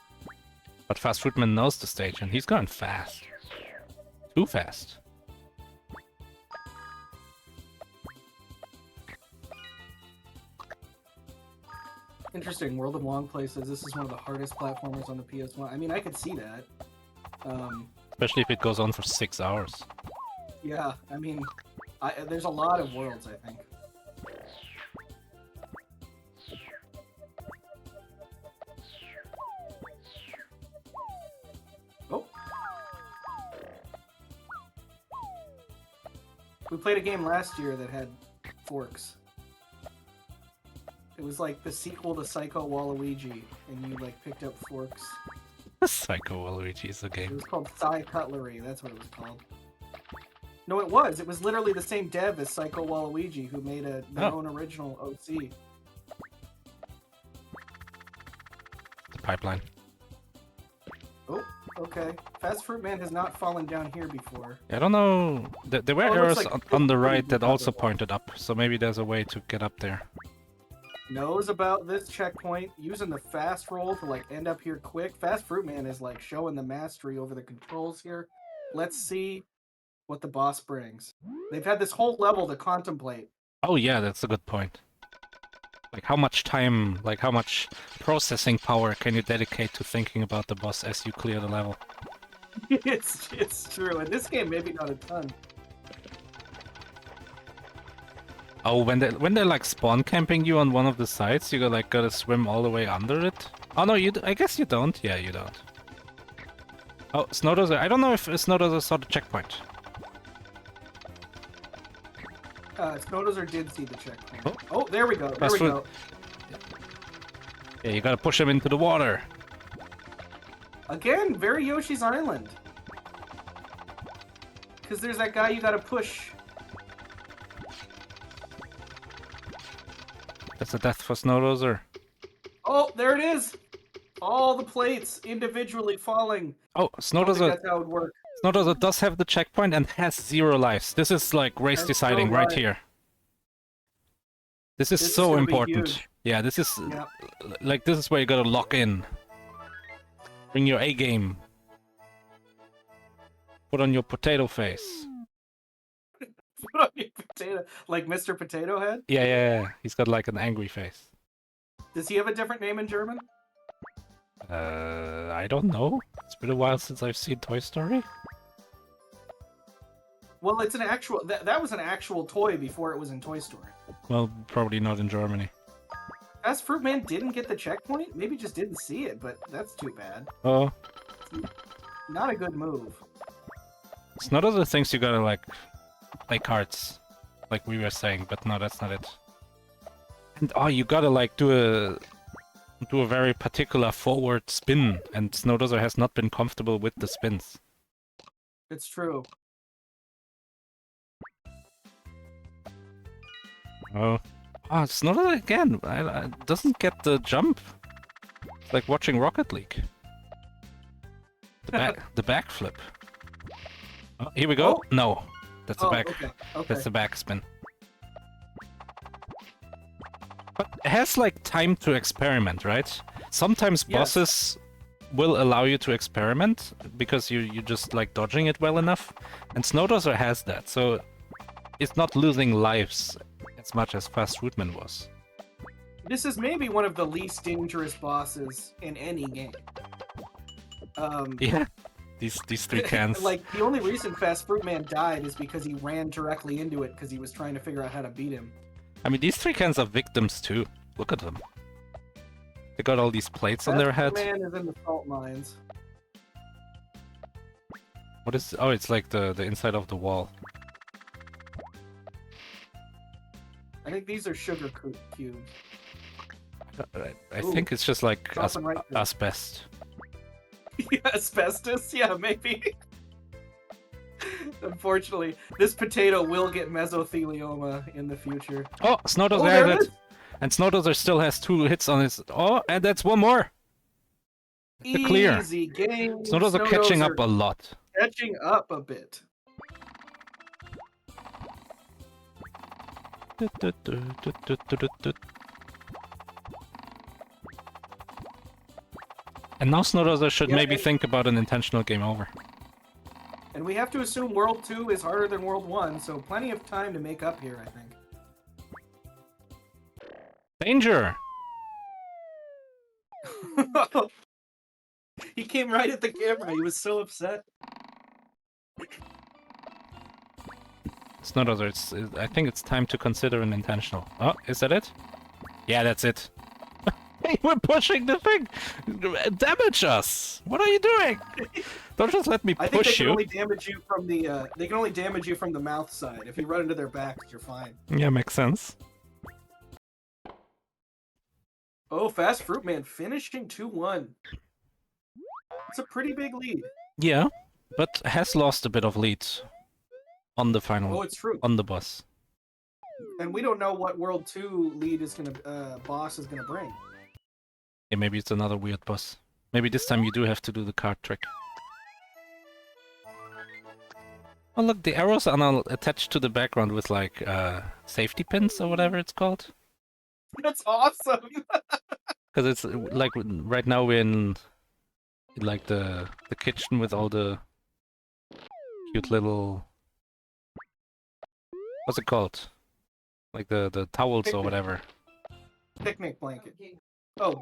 But fastfruitman knows the stage, and he's going fast. Too fast. Interesting. World of Long Places. This is one of the hardest platformers on the PS1. I mean, I could see that. Especially if it goes on for 6 hours. Yeah, I mean, there's a lot of worlds, I think. Oh. We played a game last year that had forks. It was like the sequel to Psycho Waluigi, and you like picked up forks. Psycho Waluigi is a It game. was called Psy Cutlery, that's what it was called. No, it was. It was literally the same dev as Psycho Waluigi, who made their own original OC. The pipeline. Oh, okay. fastfruitman has not fallen down here before. I don't know. There were Oh, it arrows looks like on the this right one that is also up. pointed up, so maybe there's a way to get up there. Knows about this checkpoint, using the fast roll to like end up here quick. fastfruitman is like showing the mastery over the controls here. Let's see what the boss brings. They've had this whole level to contemplate. Oh yeah, that's a good point. Like how much time, like how much processing power can you dedicate to thinking about the boss as you clear the level? It's true. In this game, maybe not a ton. Oh, when they're like spawn camping you on one of the sides, you gotta swim all the way under it. Oh no, I guess you don't. Yeah, you don't. Oh, snowdozer. I don't know if snowdozer saw the checkpoint. Snowdozer did see the checkpoint. Oh, there we go. There Fast we food. go. Yeah, you gotta push him into the water. Again, very Yoshi's Island. Because there's that guy you gotta push. That's a death for snowdozer. Oh, there it is! All the plates individually falling. Oh, I don't think snowdozer. that's how it would work. Snowdozer does have the checkpoint and has 0 lives. This is like race That's deciding so right right. here. This is This is so gonna be important. huge. Yeah, this is Yeah. like this is where you gotta lock in. Bring your A game. Put on your potato face. Put on your potato. Like Mr. Potato Head? Yeah. He's got like an angry face. Does he have a different name in German? I don't know. It's been a while since I've seen Toy Story. Well, it's an actual... That was an actual toy before it was in Toy Story. Well, probably not in Germany. fastfruitman didn't get the checkpoint? Maybe just didn't see it, but that's too bad. Oh, Not a good move. it's not other things you gotta like play cards, like we were saying, but no, that's not it. And oh, you gotta like do a very particular forward spin, and snowdozer has not been comfortable with the spins. It's true. Oh, snowdozer again. I doesn't get the jump. It's like watching Rocket League. The backflip. Oh, here we go. Oh. No, that's a back. Okay. That's the backspin. But it has like time to experiment, right? Sometimes Yes. bosses will allow you to experiment because you just like dodging it well enough, and snowdozer has that, so it's not losing lives as much as fastfruitman was. This is maybe one of the least dangerous bosses in any game. Yeah. These three cans. Like, the only reason Fast Fruit Man died is because he ran directly into it because he was trying to figure out how to beat him. I mean, these three cans are victims too. Look at them. They got all these plates on their head. Fast Fruit Man is in the salt mines. What is? Oh, it's like the inside of the wall. I think these are sugar cubes. I think it's just like dropping right there. asbestos. Yeah, asbestos? Yeah, maybe. Unfortunately, this potato will get mesothelioma in the future. Oh, Snowdozer Oh, has there it it! is. And Snowdozer still has 2 hits on his... Oh, and that's one more! The clear. Easy game. Snowdozer catching up a lot. Catching up a bit. And now Snowdozer should Yeah, maybe and- think about an intentional game over. And we have to assume World 2 is harder than World 1, so plenty of time to make up here, I think. Danger! He came right at the camera. He was so upset. Snowdozer, I think it's time to consider an intentional. Oh, is that it? Yeah, that's it. Hey, we're pushing the thing! Damage us! What are you doing? Don't just let me I think they push can you. only damage you from the they can only damage you from the mouth side. If you run into their backs, you're fine. Yeah, makes sense. Oh, Fast Fruit Man finishing 2-1. It's a pretty big lead. Yeah, but has lost a bit of lead on the final, Oh, it's true. on the boss. And we don't know what World 2 lead is gonna boss is gonna bring. Yeah, maybe it's another weird boss. Maybe this time you do have to do the card trick. Oh look, the arrows are now attached to the background with like safety pins or whatever it's called. That's awesome. Because it's like right now we're in like the kitchen with all the cute little, what's it called? Like the towels or Picnic. whatever. Picnic blanket. Oh,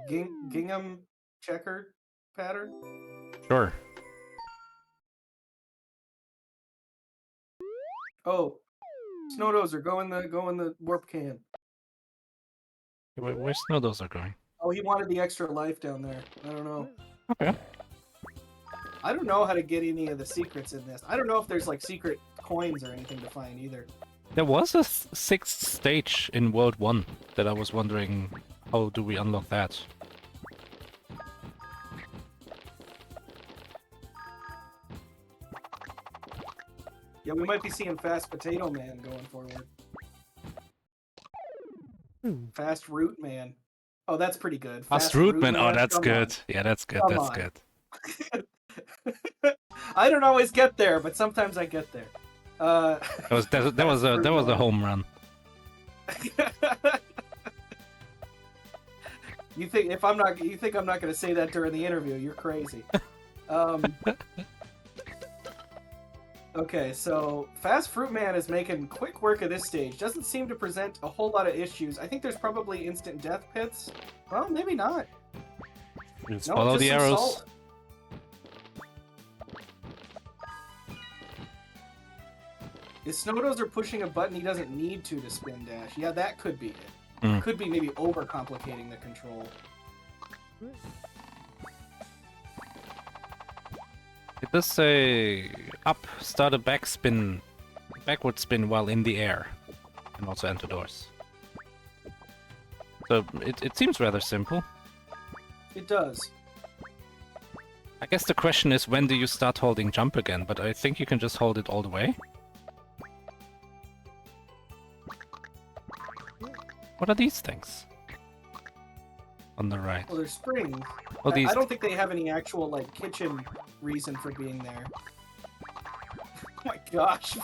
gingham checker pattern. Sure. Oh, Snowdozer, go in the warp can. Where's Snowdozer going? Oh, he wanted the extra life down there. I don't know. Okay. I don't know how to get any of the secrets in this. I don't know if there's like secret coins or anything to find either. There was a sixth stage in World 1 that I was wondering, how do we unlock that? Yeah, we might be seeing Fast Potato Man going forward. Fast Root Man. Oh, that's pretty good. Fastfruitman, oh that's come good. Yeah, that's good, Come that's on. good. on. I don't always get there, but sometimes I get there. That was a home run. You think I'm not going to say that during the interview? You're crazy. Okay, so Fast Fruit Man is making quick work of this stage. Doesn't seem to present a whole lot of issues. I think there's probably instant death pits. Well, maybe not. Just No, follow just the some arrows. salt. Is Snowdozer pushing a button he doesn't need to spin dash? Yeah, that could be it. Mm. Could be maybe overcomplicating the control. It does say up, start a backward spin while in the air, and also enter doors. So it seems rather simple. It does. I guess the question is, when do you start holding jump again? But I think you can just hold it all the way. What are these things? On the right. Well, there's springs. Oh, these. I don't think they have any actual like kitchen reason for being there. Oh my gosh,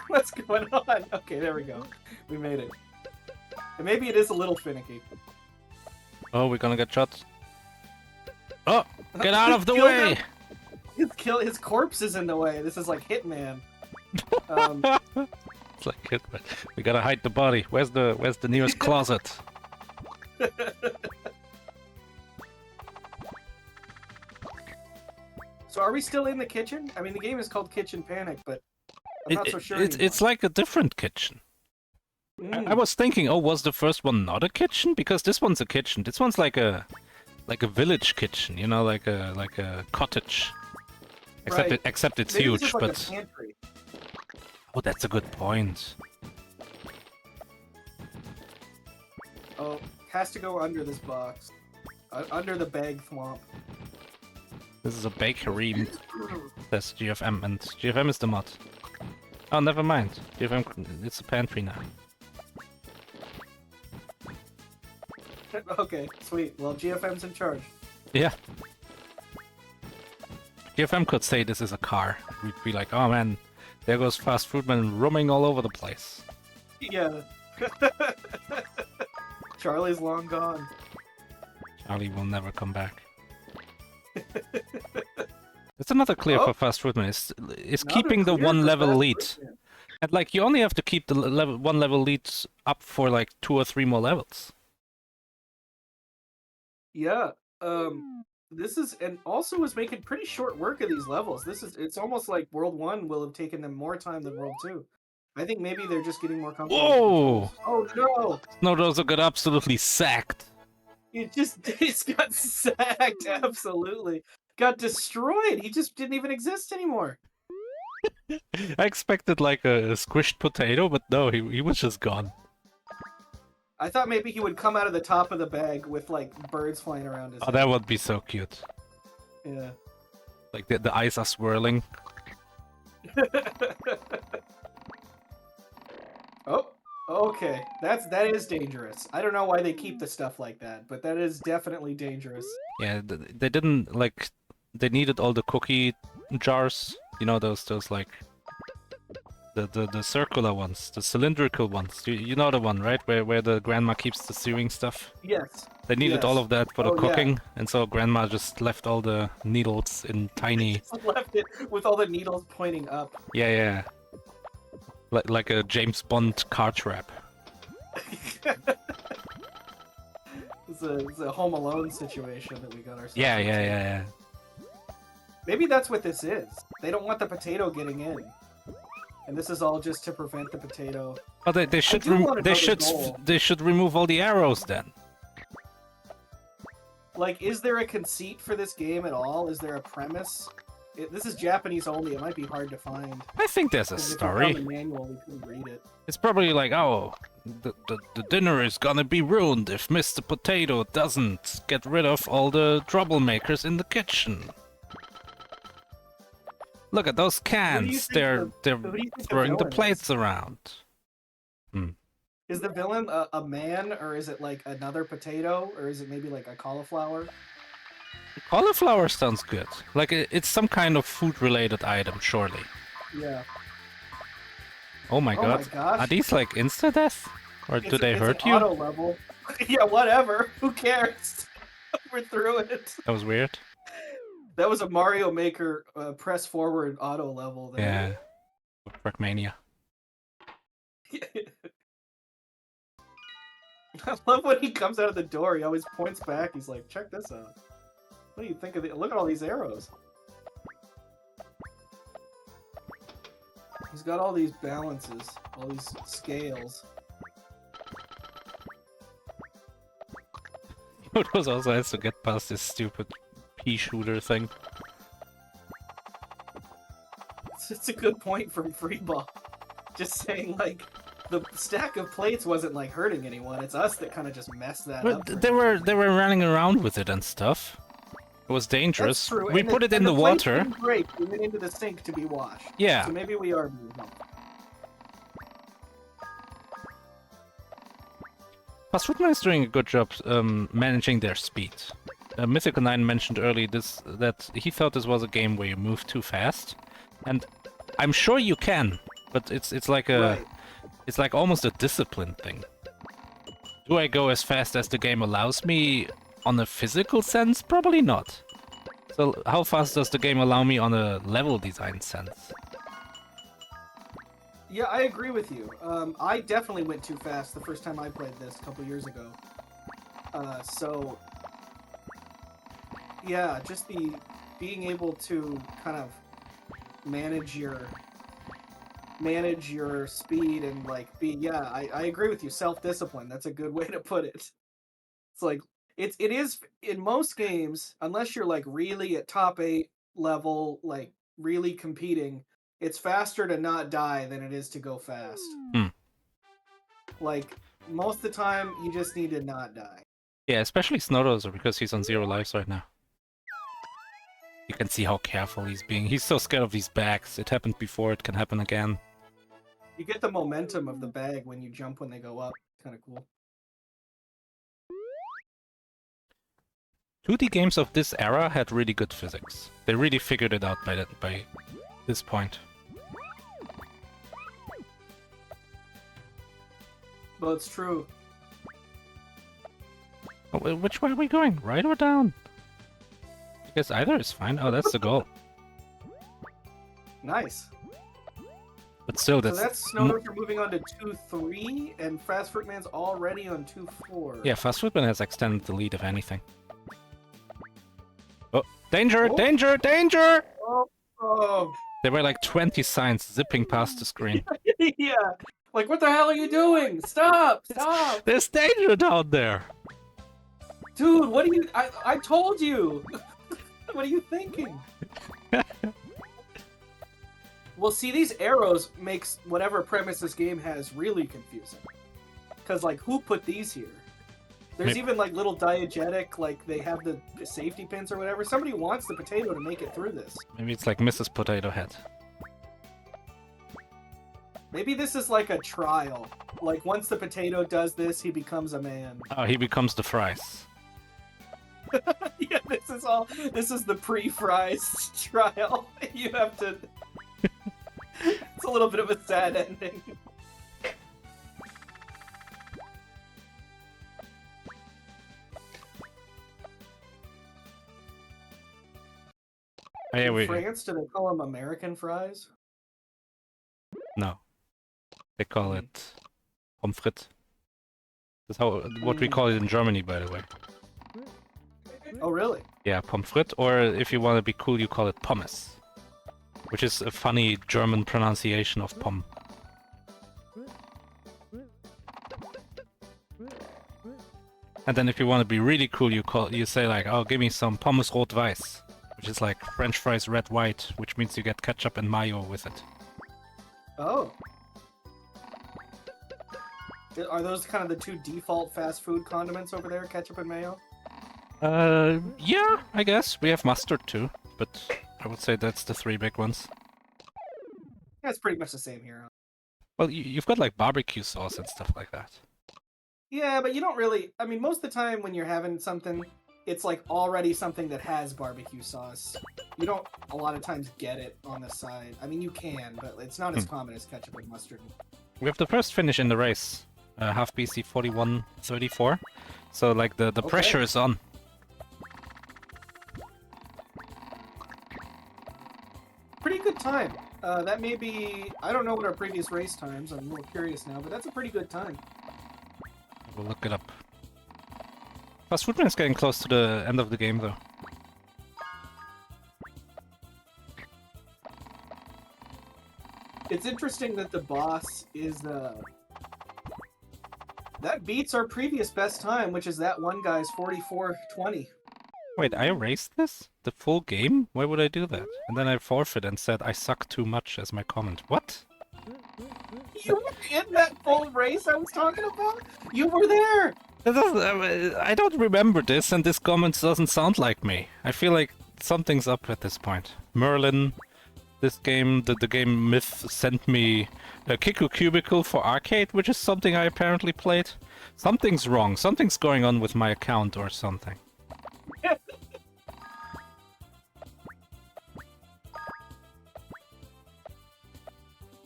what's going on? Okay, there we go. We made it. And maybe it is a little finicky. Oh, we're gonna get shot. Oh, get out of the Kill way! him. His corpse is in the way. This is like Hitman. It's like Hitman. We gotta hide the body. Where's the nearest closet? So are we still in the kitchen? I mean, the game is called Kitchen Panic, but I'm not so sure It's like a different kitchen. I was thinking, oh, was the first one not a kitchen? Because this one's a kitchen. This one's like a village kitchen, you know, like a cottage. Except Right. except it's Maybe huge, it's just like but a pantry. oh, that's a good point. Oh, has to go under this box. Under the bag thwomp. This is a bakery. That's GFM, and GFM is the mod. Oh, never mind. GFM, it's a pantry now. Okay, sweet. Well, GFM's in charge. Yeah. GFM could say this is a car. We'd be like, oh man, there goes fastfruitman roaming all over the place. Yeah. Charlie's long gone. Charlie will never come back. It's another clear for fastfruitman. Is keeping the one level lead. And like, you only have to keep the one level lead up for like 2 or 3 more levels. Yeah. This is, and also is making pretty short work of these levels. It's almost like World 1 will have taken them more time than World 2. I think maybe they're just getting more comfortable. Whoa! Oh no! Snowdozer got absolutely sacked. It's got sacked, absolutely. Got destroyed. He just didn't even exist anymore. I expected like a squished potato, but no, he was just gone. I thought maybe he would come out of the top of the bag with like birds flying around his head. That would be so cute. Yeah. Like the eyes are swirling. Oh, okay. That is dangerous. I don't know why they keep the stuff like that, but that is definitely dangerous. Yeah, they didn't like. They needed all the cookie jars. You know those like the circular ones, the cylindrical ones. You know the one, right? Where the grandma keeps the sewing stuff. Yes. They needed all of that for the cooking, yeah. and so grandma just left all the needles in tiny. Just left it with all the needles pointing up. Yeah. Like a James Bond car trap. It's a Home Alone situation that we got ourselves. Yeah. Maybe that's what this is. They don't want the potato getting in, and this is all just to prevent the potato. Oh, they should remove all the arrows then. Like, is there a conceit for this game at all? Is there a premise? This is Japanese only. It might be hard to find. I think there's a story. If we found the manual, we couldn't read it. It's probably like, oh, the dinner is gonna be ruined if Mr. Potato doesn't get rid of all the troublemakers in the kitchen. Look at those cans. They're throwing the plates around. Is the villain a man, or is it like another potato, or is it maybe like a cauliflower? Cauliflower sounds good. Like it's some kind of food-related item, surely. Yeah. Oh my god. My gosh. Are these like insta-death? Or do they hurt you? Auto level. Yeah, whatever. Who cares? We're through it. That was weird. That was a Mario Maker press forward auto level there. Yeah. Trackmania. I love when he comes out of the door, he always points back, he's like, check this out. What do you think of the... Look at all these arrows. He's got all these balances, all these scales. It was also has to get past this stupid pea shooter thing. It's a good point from Freeball. Just saying, like, the stack of plates wasn't like hurting anyone. It's us that kind of just messed that up. They were running around with it and stuff. It was dangerous. That's true. We put it in the water. Didn't break. We went into the sink to be washed. Yeah. So maybe we are moving. fastfruitman is doing a good job managing their speed. Mythical 9 mentioned earlier that he thought this was a game where you move too fast, and I'm sure you can, but it's like a it's like almost a discipline thing. Do I go as fast as the game allows me on a physical sense? Probably not. So how fast does the game allow me on a level design sense? Yeah, I agree with you. I definitely went too fast the first time I played this a couple years ago. So yeah, just the being able to kind of manage your speed and like I agree with you, self-discipline. That's a good way to put it. It's like it is in most games, unless you're like really at top 8 level, like really competing, it's faster to not die than it is to go fast. Like most of the time you just need to not die. Yeah, especially Snowdozer, because he's on 0 lives right now. You can see how careful he's being. He's so scared of these bags. It happened before, it can happen again. You get the momentum of the bag when you jump when they go up. Kind of cool. 2D games of this era had really good physics. They really figured it out by this point. Well, it's true. Oh, which way are we going? Right or down? I guess either is fine. Oh, that's the goal. Nice. But still, that's... So that's Snowdozer moving on to 2-3, and fastfruitman's already on 2-4. Yeah, fastfruitman has extended the lead, if anything. Oh, danger! Oh. Danger! Danger! Oh. There were like 20 signs zipping past the screen. Yeah. Like, what the hell are you doing? Stop! Stop! There's danger down there! Dude, what are you... I told you! What are you thinking? Well, see, these arrows makes whatever premise this game has really confusing. Because, like, who put these here? There's even, like, little diegetic, like, they have the safety pins or whatever. Somebody wants the potato to make it through this. Maybe it's like Mrs. Potato Head. Maybe this is like a trial. Like, once the potato does this, he becomes a man. Oh, he becomes the fries. Yeah, this is the pre-fries trial. You have to... It's a little bit of a sad ending. Oh, yeah, In France, do they call them American fries? No. They call it pommes frites. That's what we call it in Germany, by the way. Oh, really? Yeah, pommes frites, or if you want to be cool, you call it pommes. Which is a funny German pronunciation of pomme. And then if you want to be really cool, you say like, oh, give me some pommes rot-weiß, which is like French fries red-white, which means you get ketchup and mayo with it. Oh. Are those kind of the two default fast food condiments over there, ketchup and mayo? Yeah, I guess. We have mustard too, but I would say that's the 3 big ones. Yeah, it's pretty much the same here. Well, you've got like barbecue sauce and stuff like that. Yeah, but you don't really... I mean, most of the time when you're having something, it's like already something that has barbecue sauce. You don't a lot of times get it on the side. I mean, you can, but it's not as common as ketchup and mustard. We have the first finish in the race. Half BC 41:34. So like the pressure is on. Pretty good time. That may be... I don't know what our previous race times. I'm a little curious now, but that's a pretty good time. We'll look it up. Fastfruitman is getting close to the end of the game, though. It's interesting that the boss is that beats our previous best time, which is that one guy's 44:20. Wait, I erased this? The full game? Why would I do that? And then I forfeit and said I suck too much as my comment. What? You were in that full race I was talking about? You were there! I don't remember this, and this comment doesn't sound like me. I feel like something's up at this point. Merlin, this game, the game Myth sent me a Kiku Cubicle for arcade, which is something I apparently played. Something's wrong. Something's going on with my account or something.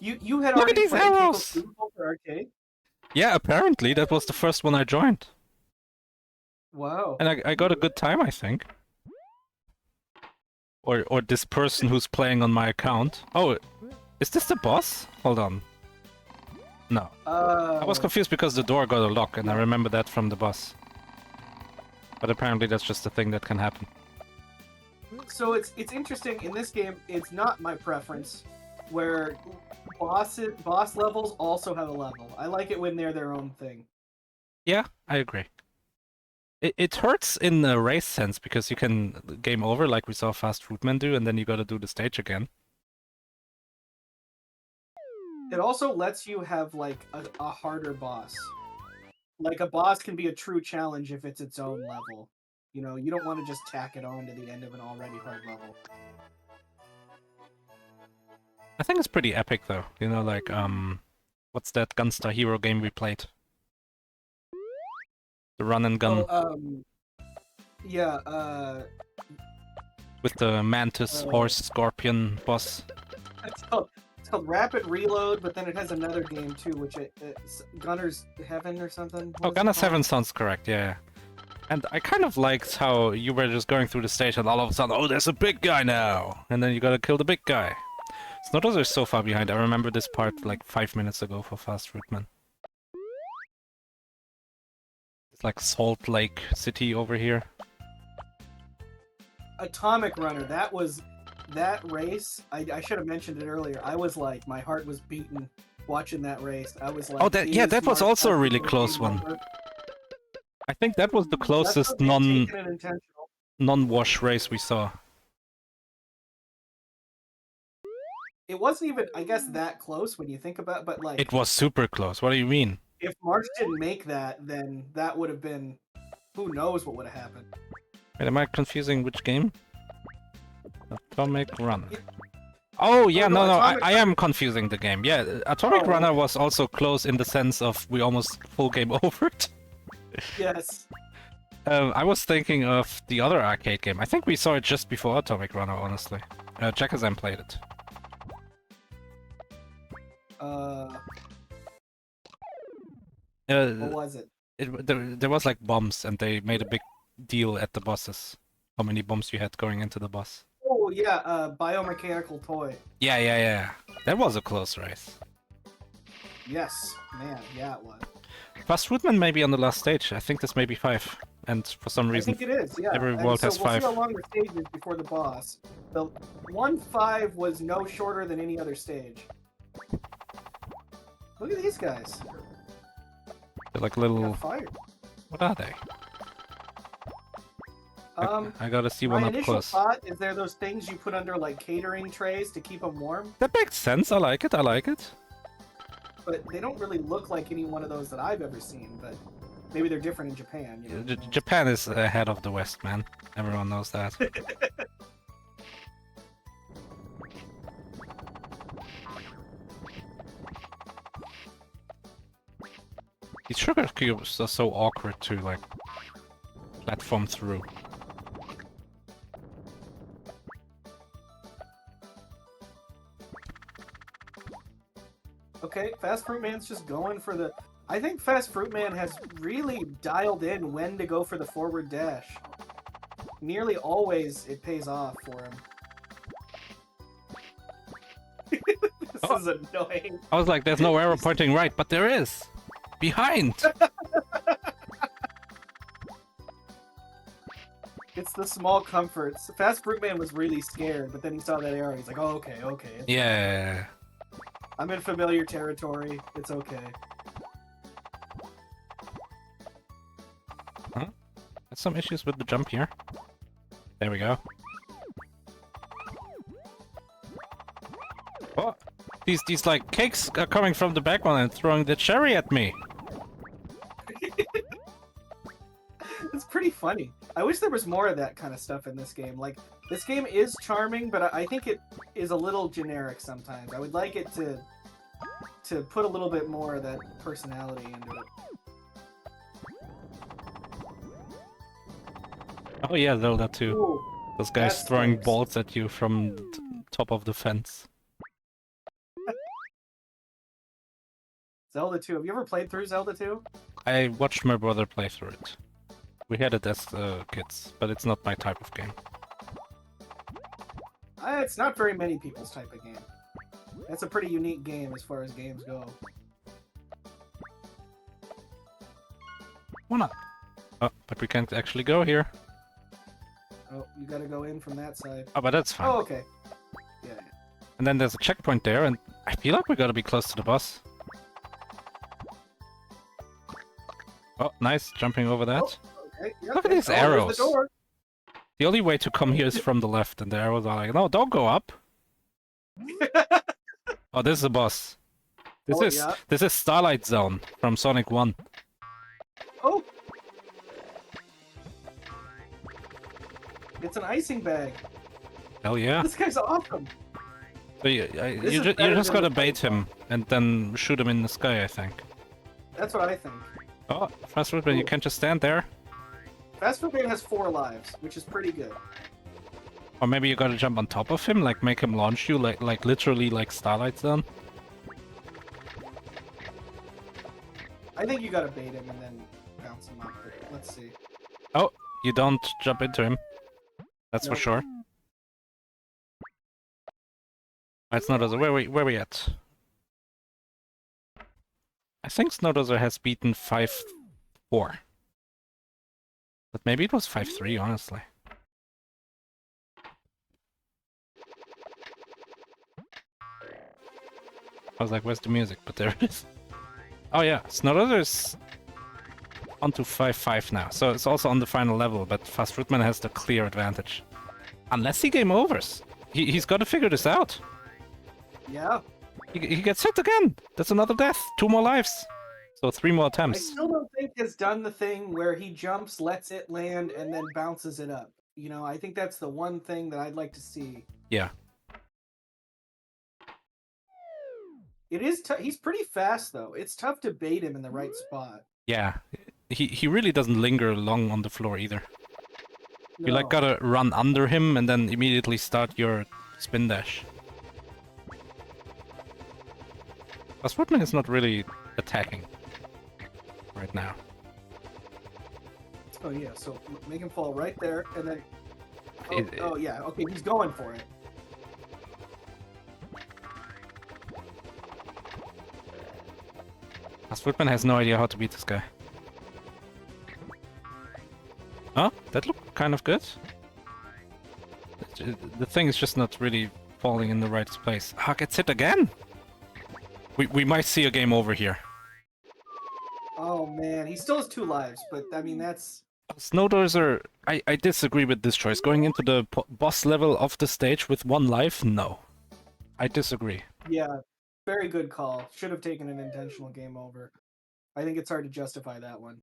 You had Look at already these played arrows! Kiku Cubicle for arcade? Yeah, apparently that was the first one I joined. Wow. And I got a good time, I think. Or this person who's playing on my account. Oh, is this the boss? Hold on. No. I was confused because the door got a lock, and I remember that from the boss. But apparently that's just a thing that can happen. So it's interesting in this game. It's not my preference, where boss levels also have a level. I like it when they're their own thing. Yeah, I agree. It hurts in a race sense because you can game over like we saw Fast Fruitman do, and then you gotta do the stage again. It also lets you have like a harder boss. Like a boss can be a true challenge if it's its own level. You know, you don't want to just tack it on to the end of an already hard level. I think it's pretty epic though. You know, like what's that Gunstar Hero game we played? The run and gun Yeah, with the mantis, horse, scorpion boss. it's called Rapid Reload, but then it has another game too, which it's Gunner's Heaven or something. Oh, Gunner's Heaven sounds correct, yeah. And I kind of liked how you were just going through the stage and all of a sudden, oh, there's a big guy now! And then you gotta kill the big guy. Snowdozer is so far behind. I remember this part like 5 minutes ago for Fast Fruitman. It's like Salt Lake City over here. Atomic Runner, that race, I should have mentioned it earlier. I was like, my heart was beating watching that race. I was like, oh, that was also a really close one. I think that was the closest non-wash race we saw. It wasn't even, I guess, that close when you think about it, but like... It was super close. What do you mean? If March didn't make that, then that would have been... Who knows what would have happened. Wait, am I confusing which game? Atomic Runner. Oh, yeah, no, I am confusing the game. Yeah, Atomic Runner was also close in the sense of we almost full game overed. Yes. I was thinking of the other arcade game. I think we saw it just before Atomic Runner, honestly. Jackazam played it. What was it? There was like bombs, and they made a big deal at the bosses. How many bombs you had going into the boss. Oh, yeah, biomechanical toy. Yeah. That was a close race. Yes, man, yeah, it was. Fast Fruitman may be on the last stage. I think this may be 5. And for some reason, I think it is, yeah. Every world has 5. We'll see how long the stage is before the boss. The 1-5 was no shorter than any other stage. Look at these guys. They're like little... Fire. What are they? I gotta see one up close. My initial thought is they're those things you put under like catering trays to keep them warm. That makes sense. I like it. But they don't really look like any one of those that I've ever seen. But maybe they're different in Japan. You know? Japan is ahead of the West, man. Everyone knows that. These sugar cubes are so awkward to like platform through. Okay, Fast Fruitman's just going for the... I think Fast Fruitman has really dialed in when to go for the forward dash. Nearly always it pays off for him. This is annoying. I was like, there's no arrow pointing right, but there is! Behind! It's the small comforts. Fast Fruitman was really scared, but then he saw that arrow. He's like, oh, okay. Yeah. I'm in familiar territory. It's okay. Huh? There's some issues with the jump here. There we go. Oh! These like cakes are coming from the background and throwing the cherry at me. It's pretty funny. I wish there was more of that kind of stuff in this game. Like, this game is charming, but I think it is a little generic sometimes. I would like it to put a little bit more of that personality into it. Oh yeah, Zelda 2. Ooh, those guys throwing balls at you from top of the fence. Zelda 2. Have you ever played through Zelda 2? I watched my brother play through it. We had it as kids, but it's not my type of game. It's not very many people's type of game. That's a pretty unique game as far as games go. Why not? Oh, but we can't actually go here. Oh, you gotta go in from that side. Oh, but that's fine. Oh, okay. Yeah. And then there's a checkpoint there, and I feel like we gotta be close to the boss. Oh, nice, jumping over that. Oh, okay. Yep, Look at these there's arrows. The door. The only way to come here is from the left, and the arrows are like, no, don't go up. Oh, this is a boss. This is Starlight Zone from Sonic 1. Oh! It's an icing bag. Hell yeah. This guy's awesome. So you just gotta bait him and then shoot him in the sky, I think. That's what I think. Oh, fastfruitman, you can't just stand there. Fastfruitman has 4 lives, which is pretty good. Or maybe you gotta jump on top of him, like make him launch you, like literally like Starlight Zone. I think you gotta bait him and then bounce him up. But let's see. Oh, you don't jump into him. That's for Nope. sure. It's Snowdozer. Where we at? I think Snowdozer has beaten 5-4. But maybe it was 5-3, honestly. I was like, where's the music? But there it is. Oh yeah, Snowdozer is on to 5-5 now. So it's also on the final level, but fastfruitman has the clear advantage. Unless he game overs. He's got to figure this out. Yeah. He gets hit again. That's another death. 2 more lives. So 3 more I attempts. still don't think has done the thing where he jumps, lets it land, and then bounces it up. You know, I think that's the one thing that I'd like to see. Yeah. It is. He's pretty fast though. It's tough to bait him in the right spot. Yeah. He really doesn't linger long on the floor either. You like No. gotta run under him and then immediately start your spin dash. Fastfruitman is not really attacking right now. Oh yeah. So make him fall right there, and then. Oh, It- oh yeah. Okay, he's going for it. Fastfruitman has no idea how to beat this guy. Oh, that looked kind of good. The thing is just not really falling in the right place. Ah, gets hit again! We might see a game over here. Oh man, he still has 2 lives, but I mean that's. Snowdozer, I disagree with this choice. Going into the boss level of the stage with 1 life? No. I disagree. Yeah, very good call. Should have taken an intentional game over. I think it's hard to justify that one.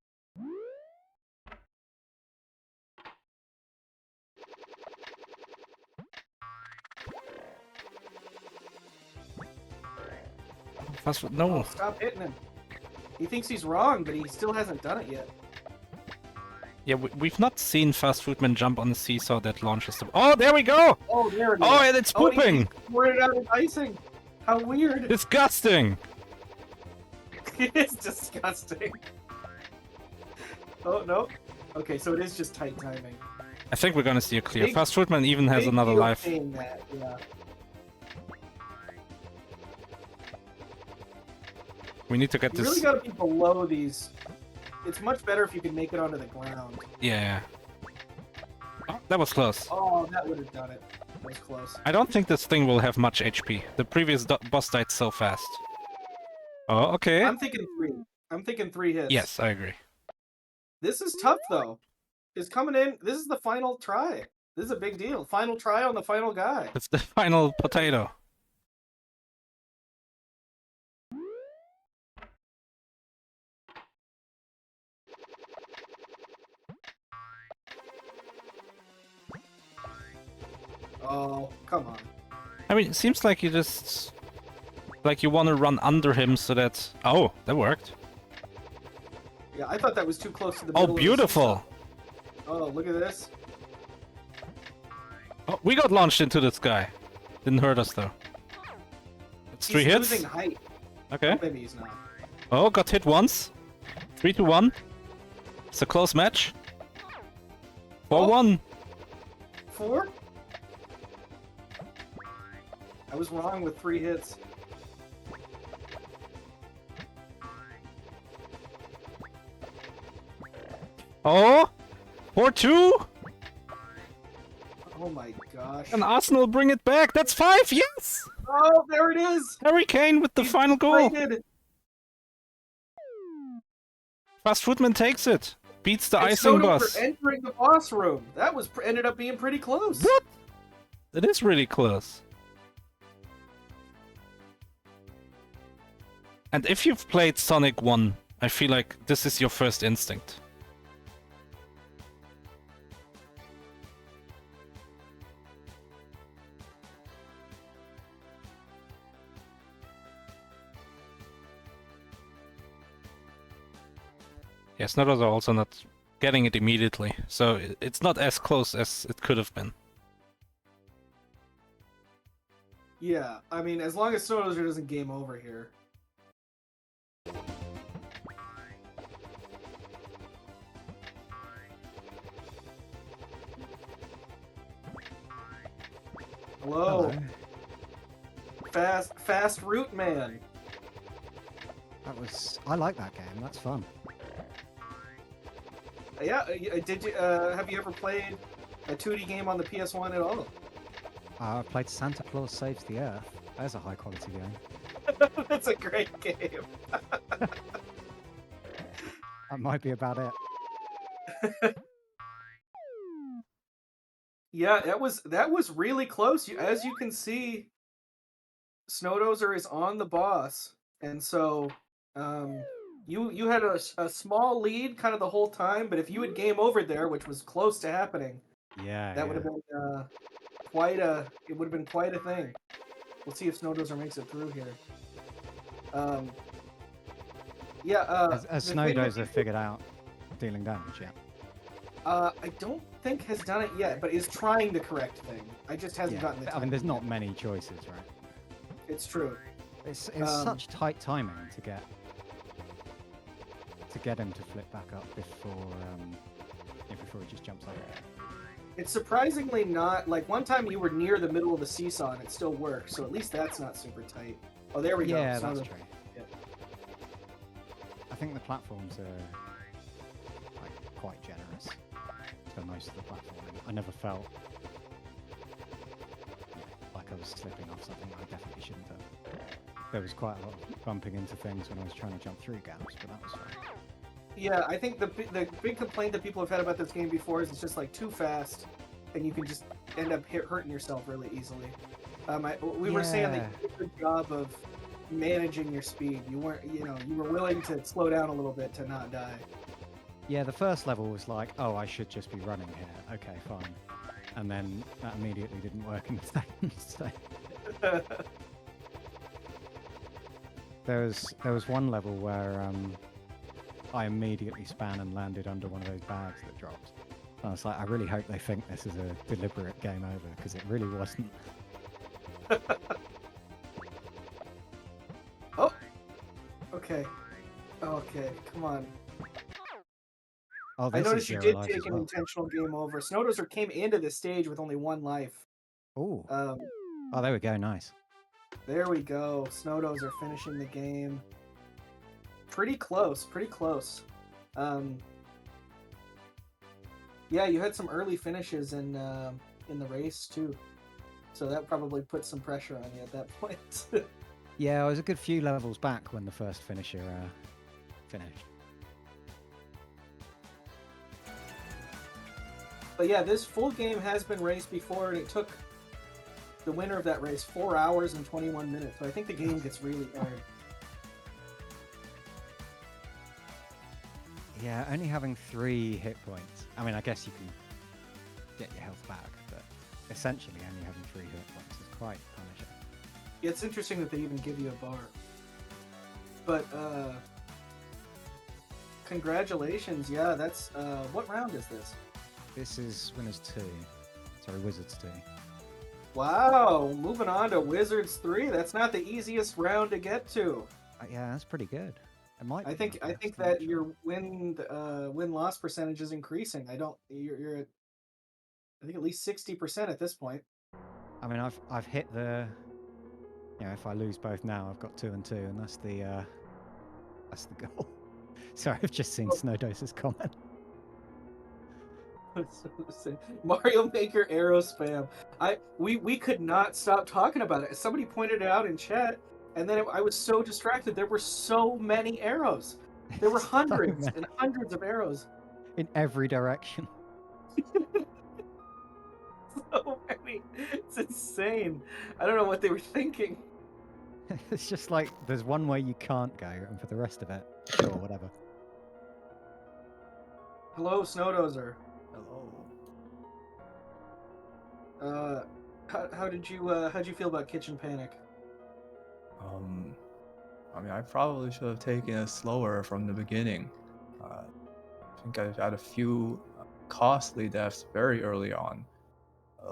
No. Oh, stop hitting him. He thinks he's wrong, but he still hasn't done it yet. Yeah, we've not seen fastfruitman jump on the seesaw that launches them. Oh, there we go! Oh, there it is. Oh, and it's Oh, he pooping! poured it out of icing. How weird. Disgusting! It's disgusting. Oh, no. Okay, so it is just tight timing. I think we're gonna see a clear. Big- Fastfruitman even has Big another deal life. seeing that, yeah. We need to get You this. really gotta be below these. It's much better if you can make it onto the ground. Yeah. Oh, that was close. Oh, that would have done it. That was close. I don't think this thing will have much HP. The previous boss died so fast. Oh, okay. I'm thinking 3. I'm thinking 3 hits. Yes, I agree. This is tough, though. It's coming in. This is the final try. This is a big deal. Final try on the final guy. It's the final potato. Oh, come on. I mean, it seems like you just... Like you want to run under him so that... Oh, that worked. Yeah, I thought that was too close to the Oh, middle of the beautiful! seesaw. Oh, look at this. Oh, we got launched into the sky. Didn't hurt us though. It's 3 He's hits. losing height. Okay. Maybe he's not. Oh, got hit once. 3-1. It's a close match. 4-1. 4? I was wrong with 3 hits. Oh! 4-2? Oh my gosh. And Arsenal bring it back. That's 5. Yes. Oh, there it is. Harry Kane with the He's final goal. deflated. Fastfruitman takes it. Beats the And icing Snowdozer boss. entering the boss room. That was ended up being pretty close. What? It is really close. And if you've played Sonic 1, I feel like this is your first instinct. Yeah, snowdozer are also not getting it immediately, so it's not as close as it could have been. Yeah, I mean, as long as Snowdozer doesn't game over here. Hello. Fastfruitman. I like that game. That's fun. Yeah, did you have you ever played a 2D game on the PS1 at all? I played Santa Claus Saves the Earth. There's a high quality game. That's a great game. That might be about it. Yeah, that was really close. As you can see, Snowdozer is on the boss, and so you had a small lead kind of the whole time. But if you had game over there, which was close to happening, that would have been it would have been quite a thing. We'll see if Snowdozer makes it through here. Has Snowdozer figured out dealing damage yet? I don't think has done it yet, but is trying the correct thing. I just hasn't gotten the time. I mean, there's not many choices, right? It's true. It's such tight timing to get him to flip back up before he just jumps over. It's surprisingly not like one time you were near the middle of the seesaw and it still worked, so at least that's not super tight. Oh, there we go. Yeah, that's true. Yeah. I think the platforms are quite generous for most of the platforming. I never felt like I was slipping off something I definitely shouldn't have. There was quite a lot of bumping into things when I was trying to jump through gaps, but that was fine. Yeah, I think the big complaint that people have had about this game before is it's just like too fast, and you can just end up hurting yourself really easily. We were saying that you did a good job of managing your speed. You weren't, you were willing to slow down a little bit to not die. Yeah, the first level was like, oh, I should just be running here. Okay, fine. And then that immediately didn't work in the second. So. There was one level where I immediately span and landed under one of those bags that dropped. And I was like, I really hope they think this is a deliberate game over, because it really wasn't. Oh! Okay. Okay, come on. Oh, I noticed you did take an intentional game over. Snowdozer came into this stage with only 1 life. Oh. Oh, there we go. Nice. There we go. Snowdozer finishing the game. Pretty close. Pretty close. Yeah, you had some early finishes in the race too, so that probably put some pressure on you at that point. Yeah, I was a good few levels back when the first finisher finished. But yeah, this full game has been raced before, and it took the winner of that race 4 hours and 21 minutes. So I think the game gets really hard. Yeah, only having 3 hit points. I mean, I guess you can get your health back, but essentially only having 3 hit points is quite punishing. Yeah, it's interesting that they even give you a bar. But congratulations. Yeah, that's what round is this? This is Winners 2. Sorry, Wizards 2. Wow, moving on to Wizards 3. That's not the easiest round to get to. Yeah, that's pretty good. It might. I think that your win-loss percentage is increasing. You're at, I think, at least 60% at this point. I mean, I've hit the. If I lose both now, I've got 2 and 2, and that's the goal. Sorry, I've just seen Snowdozer's comment. Mario Maker arrow spam. We could not stop talking about it. Somebody pointed it out in chat, and then I was so distracted. There were so many arrows. There were So hundreds many. and hundreds of arrows. In every direction. So many. It's insane. I don't know what they were thinking. It's just like there's one way you can't go, and for the rest of it, sure, whatever. Hello, Snowdozer. Hello. How'd you feel about Kitchen Panic? I mean, I probably should have taken it slower from the beginning. I think I've had a few costly deaths very early on.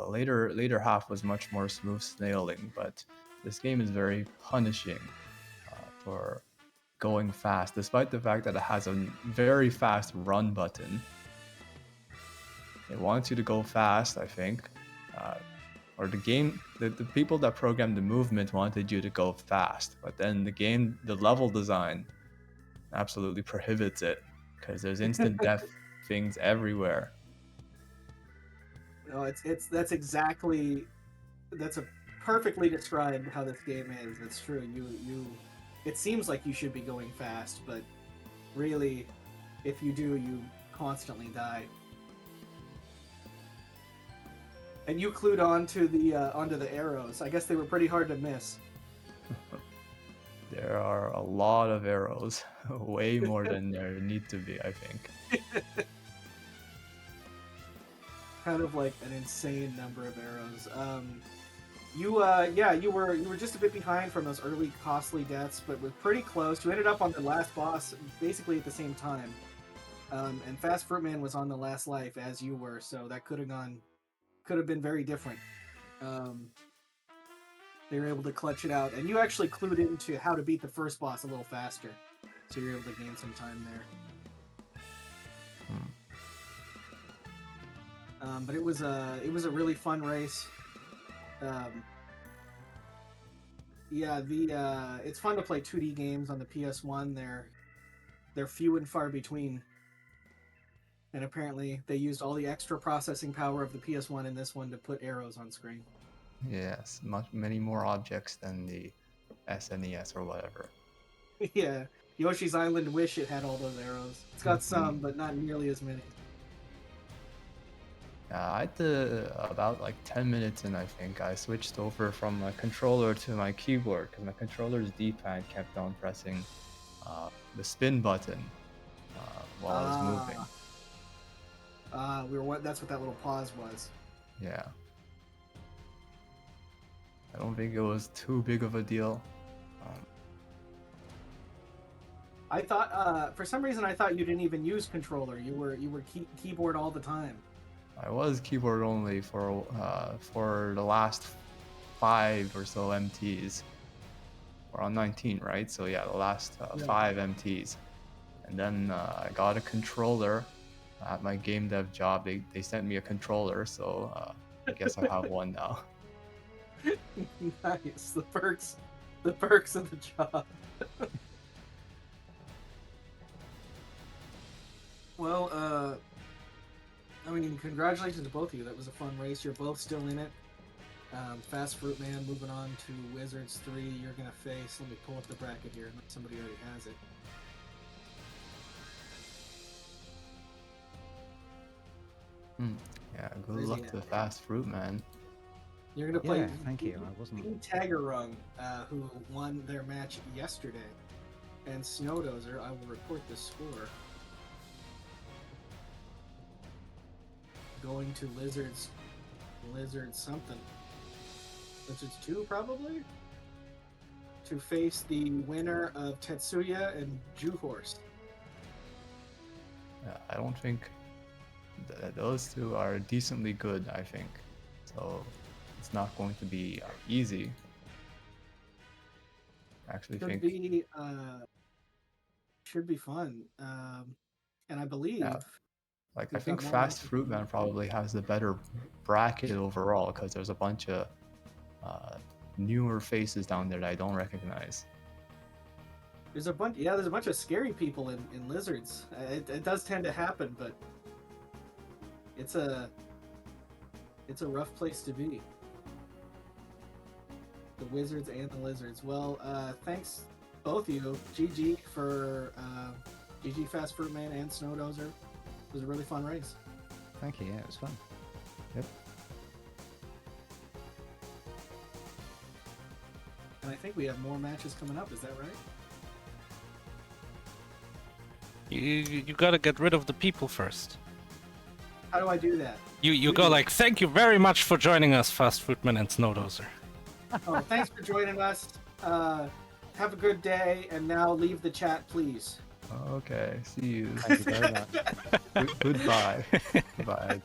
Later half was much more smooth sailing, but this game is very punishing for going fast, despite the fact that it has a very fast run button. It wants you to go fast, I think. Or the game, the people that programmed the movement wanted you to go fast, but then the level design absolutely prohibits it because there's instant death things everywhere. No, that's exactly that's a perfectly described how this game is. It's true. It seems like you should be going fast, but really, if you do, you constantly die. And you clued onto the arrows. I guess they were pretty hard to miss. There are a lot of arrows, way more than there need to be, I think. Kind of like an insane number of arrows. You were just a bit behind from those early costly deaths, but was pretty close. You ended up on the last boss basically at the same time. And fastfruitman was on the last life as you were, so that could have been very different. They were able to clutch it out, and you actually clued into how to beat the first boss a little faster, so you're able to gain some time there. But it was a really fun race. It's fun to play 2D games on the PS1. They're few and far between. And apparently they used all the extra processing power of the PS1 in this one to put arrows on screen. Yes, many more objects than the SNES or whatever. Yeah, Yoshi's Island wish it had all those arrows. It's got some, but not nearly as many. I did about like 10 minutes in, I think. I switched over from my controller to my keyboard because my controller's D-pad kept on pressing the spin button while I was moving. That's what that little pause was. Yeah. I don't think it was too big of a deal. I thought, for some reason, I thought you didn't even use controller. You were keyboard all the time. I was keyboard only for the last 5 or so MTs. We're on 19, right? So yeah, the last 5 MTs. And then I got a controller at my game dev job. They sent me a controller, so I guess I have one now. Nice. The perks of the job. Well, I mean, congratulations to both of you. That was a fun race. You're both still in it. fastfruitman moving on to Wizards 3. You're gonna face. Let me pull up the bracket here. Somebody already has it. Yeah, good luck to fastfruitman. You're gonna play. Yeah, thank you. I wasn't. Tagarung, who won their match yesterday, and Snowdozer. I will report the score. Going to Lizards something. Lizards 2 probably. To face the winner of Tetsuya and Juhorse. I don't think those two are decently good, I think. So it's not going to be easy. I actually think should be fun. And I believe I think fastfruitman probably has the better bracket overall because there's a bunch of newer faces down there that I don't recognize. There's a bunch of scary people in Lizards. It does tend to happen, but it's a rough place to be. The Wizards and the Lizards. Well, thanks both of you. GG for GG Fast Fruitman and Snowdozer. It was a really fun race. Thank you. Yeah, it was fun. Yep. And I think we have more matches coming up. Is that right? You gotta get rid of the people first. How do I do that? You go like, thank you very much for joining us, Fast Fruitman and Snowdozer. Oh, thanks for joining us. Have a good day, and now leave the chat, please. Okay, see you. Thank you very much. Goodbye. Bye.